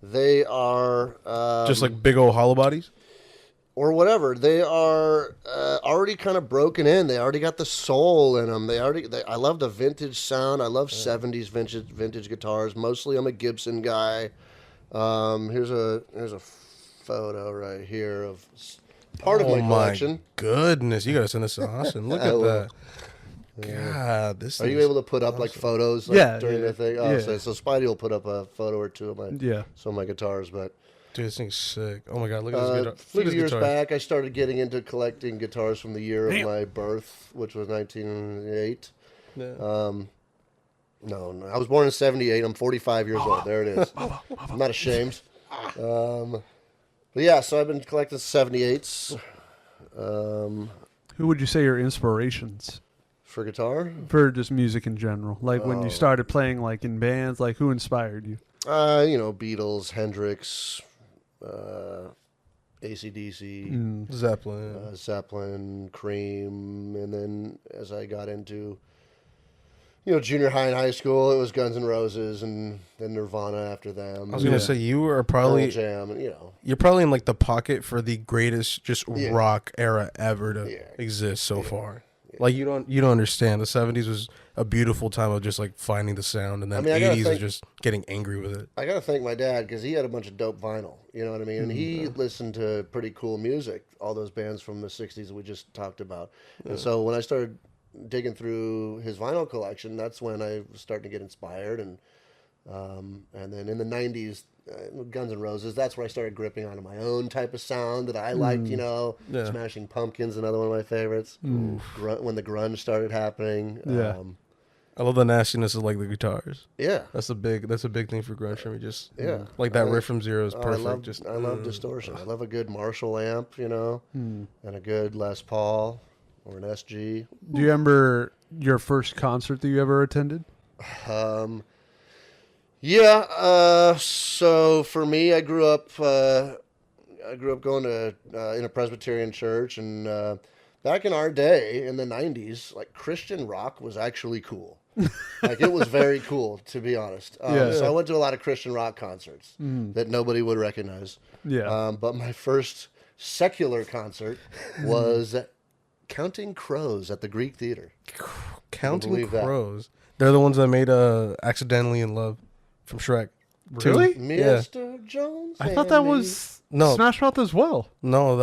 they are Just like big old hollow bodies? or whatever. They are already kind of broken in. They already got the soul in them. I love the vintage sound. I love 70s vintage guitars. Mostly I'm a Gibson guy. Here's a photo right here of part of my collection. Goodness, you gotta send this to Austin. Look I at will. that. God, this Are you thing's able to put up like photos like, Yeah, during yeah, the thing? Oh, yeah. so Spidey will put up a photo or two of my Yeah. some of my guitars. But dude, this thing's sick. Oh my god, look at this a guitar. few Look at this years guitar. back, I started getting into collecting guitars from the year Damn. of my birth, which was 1908. Yeah. No, I was born in 78. I'm 45 years old. There it is. I'm not ashamed. But yeah, so I've been collecting 78s. Who would you say your inspirations For guitar, for just music in general? Like when you started playing like in bands, like who inspired you? Beatles, Hendrix, AC/DC, Zeppelin. Zeppelin, Cream, and then as I got into junior high and high school, it was Guns N' Roses, and then Nirvana after them. I was gonna say you are probably Pearl Jam, and, you're probably in like the pocket for the greatest just rock era ever to exist so far. Like you don't understand. The 70s was a beautiful time of just like finding the sound, and then 80s is just getting angry with it. I gotta thank my dad because he had a bunch of dope vinyl. You know what I mean? And he listened to pretty cool music. All those bands from the '60s that we just talked about. And so when I started digging through his vinyl collection, that's when I was starting to get inspired. And then in the '90s, Guns N' Roses. That's where I started gripping onto my own type of sound that I liked. Smashing Pumpkins, another one of my favorites. When the grunge started happening. I love the nastiness of like the guitars. Yeah, that's a big thing for grunge for me. Just like that riff from Zero is perfect. I love distortion. I love a good Marshall amp, and a good Les Paul or an SG. Do you remember your first concert that you ever attended? So for me, I grew up going to in a Presbyterian church, and back in our day in the '90s, like Christian rock was actually cool. Like it was very cool, to be honest. So I went to a lot of Christian rock concerts that nobody would recognize. But my first secular concert was Counting Crows at the Greek Theater. Counting Crows. They're the ones that made Accidentally in Love from Shrek. Really? Mr. Jones. I thought that was Smash Mouth as well. No,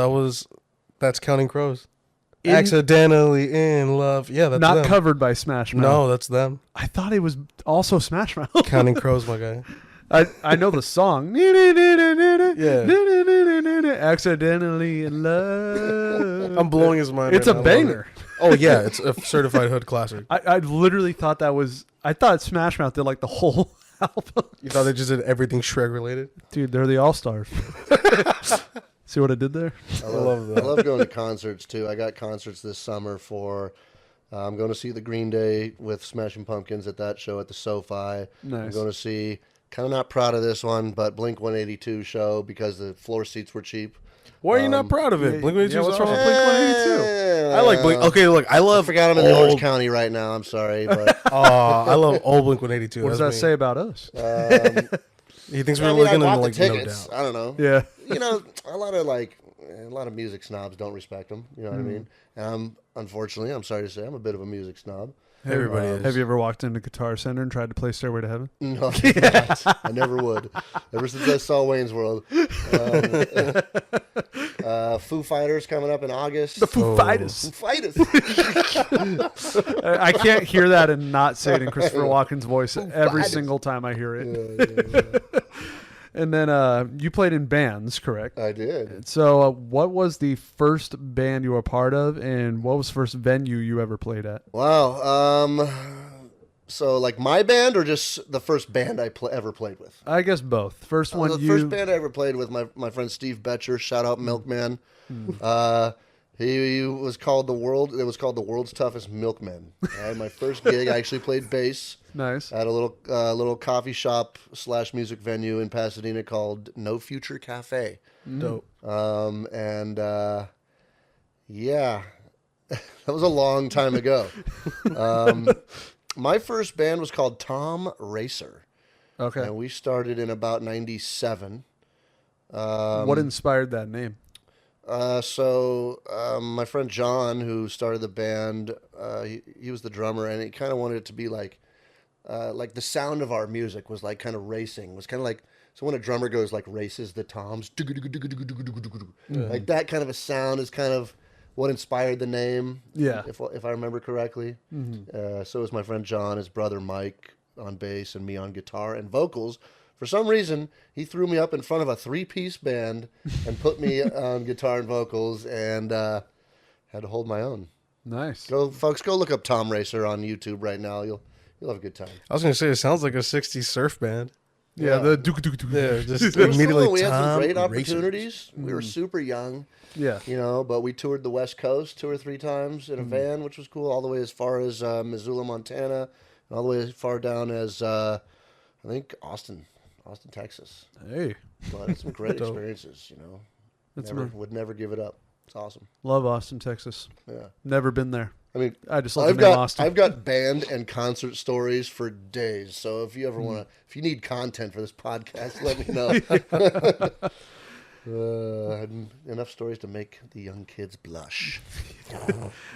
that's Counting Crows. Accidentally in Love. Yeah, that's not them. Covered by Smash Mouth. No, that's them. I thought it was also Smash Mouth. Counting Crows, my guy. I know the song. Accidentally in Love. I'm blowing his mind. It's a banger. Oh yeah, it's a certified hood classic. I literally thought that was. I thought Smash Mouth did like the whole album. You thought they just did everything Shrek related? Dude, they're the all-stars. See what I did there? I love that. I love going to concerts too. I got concerts this summer for. I'm going to see the Green Day with Smashing Pumpkins at that show at the SoFi. Nice. I'm going to see. Kind of not proud of this one, but Blink 182 show because the floor seats were cheap. Why are you not proud of it? Blink 182. What's wrong with Blink 182? I like Blink. Okay, look, I forgot I'm in Orange County right now. I'm sorry, but I love old Blink 182. What does that say about us? He thinks we're looking at like tickets. No doubt. I don't know. Yeah. A lot of music snobs don't respect them. You know what I mean? And unfortunately, I'm sorry to say, I'm a bit of a music snob. Everybody is. Have you ever walked into Guitar Center and tried to play Stairway to Heaven? No, I never would. Ever since I saw Wayne's World. Foo Fighters coming up in August. The Foo Fighters. I can't hear that and not say it in Christopher Walken's voice every single time I hear it. Yeah. And then you played in bands, correct? I did. So what was the first band you were a part of, and what was the first venue you ever played at? Wow. So like my band or just the first band I ever played with? I guess both. First band I ever played with, my friend Steve Betcher, shout out Milkman. He was called it was called the World's Toughest Milkmen. My first gig, I actually played bass. Nice. At a little coffee shop / music venue in Pasadena called No Future Cafe. Dope. That was a long time ago. My first band was called Tom Racer. Okay. And we started in about 97. What inspired that name? My friend John, who started the band, he was the drummer, and he kind of wanted it to be like the sound of our music was like kind of racing. It was kind of like, so when a drummer goes like races the toms, like that kind of a sound is kind of what inspired the name. Yeah. If I remember correctly. So it was my friend John, his brother Mike on bass, and me on guitar and vocals. For some reason, he threw me up in front of a 3-piece band and put me on guitar and vocals, and had to hold my own. Nice. Go look up Tom Racer on YouTube right now. You'll have a good time. I was gonna say it sounds like a '60s surf band. Yeah, Yeah. the duke, duke, duke. Yeah, just It was cool. immediately. We had some Tom great Racers. opportunities. We were super young, Yeah. but we toured the West Coast 2 or 3 times in a van, which was cool, all the way as far as Missoula, Montana, and all the way as far down as, I think, Austin, Texas. Hey, But it's some great Dope. experiences, That's Would never give it up. It's awesome. love Austin, Texas. Yeah. Never been there. I mean, I just love the name Austin. I've got band and concert stories for days. So if you ever if you need content for this podcast, let me know. Enough stories to make the young kids blush.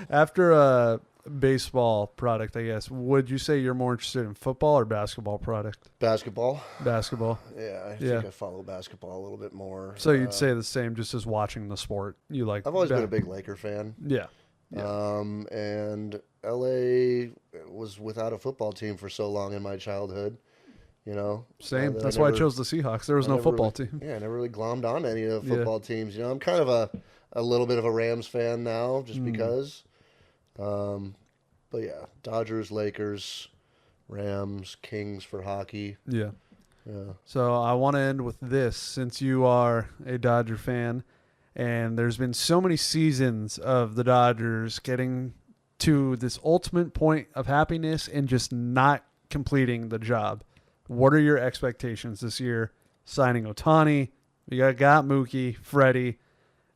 After a baseball product, I guess, would you say you're more interested in football or basketball product? Basketball. Basketball. Yeah, I Yeah. think I follow basketball a little bit more. So you'd say the same, just as watching the sport. You like? I've always been a big Laker fan. Yeah. And LA was without a football team for so long in my childhood. Same. that That's why I chose the Seahawks. There was no never football really- team. Yeah, I never really glommed on to any of the football teams. I'm kind of a little bit of a Rams fan now, just because. But yeah, Dodgers, Lakers, Rams, Kings for hockey. Yeah. Yeah. So I want to end with this, since you are a Dodger fan, and there's been so many seasons of the Dodgers getting to this ultimate point of happiness and just not completing the job. What are your expectations this year? Signing Ohtani, you got Mookie, Freddie.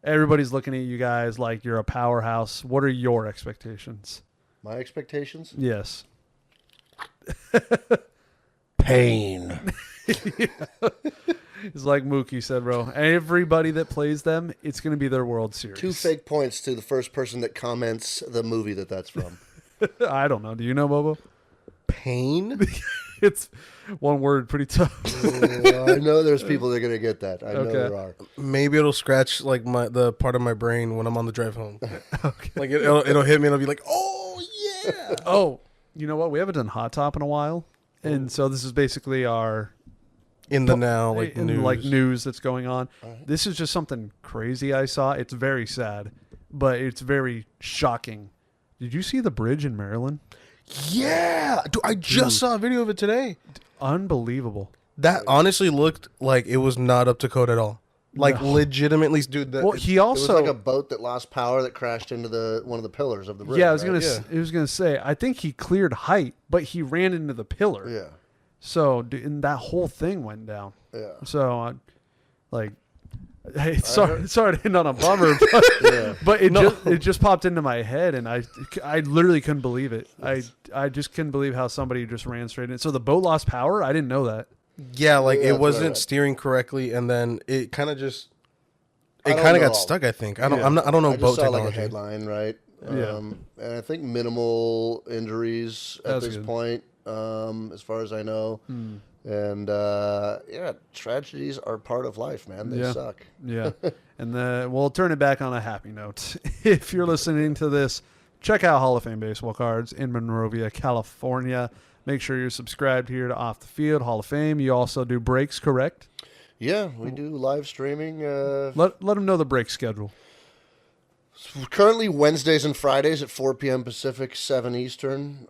Everybody's looking at you guys like you're a powerhouse. What are your expectations? My expectations? Yes. Pain. It's like Mookie said, bro. Everybody that plays them, it's going to be their World Series. 2 fake points to the first person that comments the movie that's from. I don't know. Do you know, Bobo? Pain. It's one word, pretty tough. I know there's people that are going to get that. I know there are. Maybe it'll scratch like the part of my brain when I'm on the drive home. Like it'll hit me and I'll be like, oh yeah. Oh, you know what? We haven't done Hot Top in a while. And so this is basically our In the now, like in, news. like news that's going on. Right. This is just something crazy I saw. It's very sad, but it's very shocking. Did you see the bridge in Maryland? Yeah, dude, I just saw a video of it today. Unbelievable. That honestly looked like it was not up to code at all. Like No. legitimately, dude. Well, he It also was like a boat that lost power that crashed into one of the pillars of the bridge. yeah, I was right? gonna say I think he cleared height, but he ran into the pillar. Yeah. So and that whole thing went down. Yeah. So hey, sorry to end on a bummer, but, Yeah. but it just popped into my head, and I literally couldn't believe it. I just couldn't believe how somebody just ran straight in. So the boat lost power. I didn't know that. Yeah, like Yeah, it that's what I wasn't read. steering correctly, and then it kind of just I it don't kind of know. got stuck. I think I don't. Yeah. I don't know I boat just saw technology. like a headline, right? Yeah. And I think minimal injuries at That's this good. point, as far as I know. And tragedies are part of life, man. They Yeah. suck. Yeah. And we'll turn it back on a happy note. If you're listening to this, check out Hall of Fame Baseball Cards in Monrovia, California. Make sure you're subscribed here to Off the Field, Hall of Fame. You also do breaks, correct? Yeah, we do live streaming. Let them know the break schedule. Currently Wednesdays and Fridays at 4 p.m. Pacific, 7 Eastern.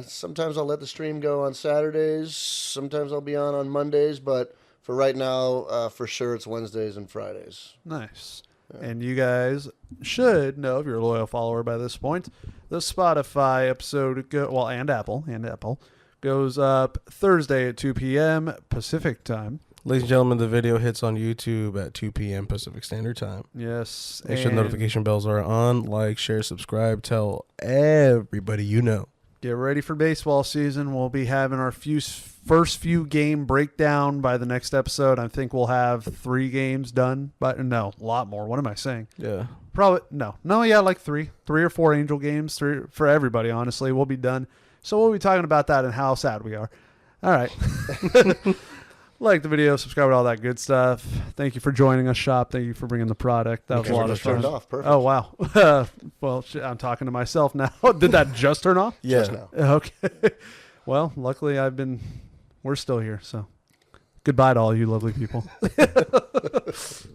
Sometimes I'll let the stream go on Saturdays. Sometimes I'll be on Mondays. But for right now, for sure, it's Wednesdays and Fridays. Nice. And you guys should know, if you're a loyal follower by this point, the Spotify episode, and Apple goes up Thursday at 2 p.m. Pacific time. Ladies and gentlemen, the video hits on YouTube at 2 p.m. Pacific Standard Time. Yes. Make sure and notification bells are on. Like, share, subscribe. Tell everybody you know. Get ready for baseball season. We'll be having our first few game breakdown by the next episode. I think we'll have 3 games done. But no, a lot more. What am I saying? Yeah. Probably no. Yeah, like 3 or 4 Angel games. 3 for everybody. Honestly, we'll be done. So we'll be talking about that and how sad we are. All right. Like the video, subscribe to all that good stuff. Thank you for joining us, Shop. Thank you for bringing the product. That was a lot of Just turned fun. off. Perfect. Oh, wow. Well, I'm talking to myself now. Did that just turn off? Yeah. Just now. Okay. Well, luckily we're still here. So goodbye to all you lovely people.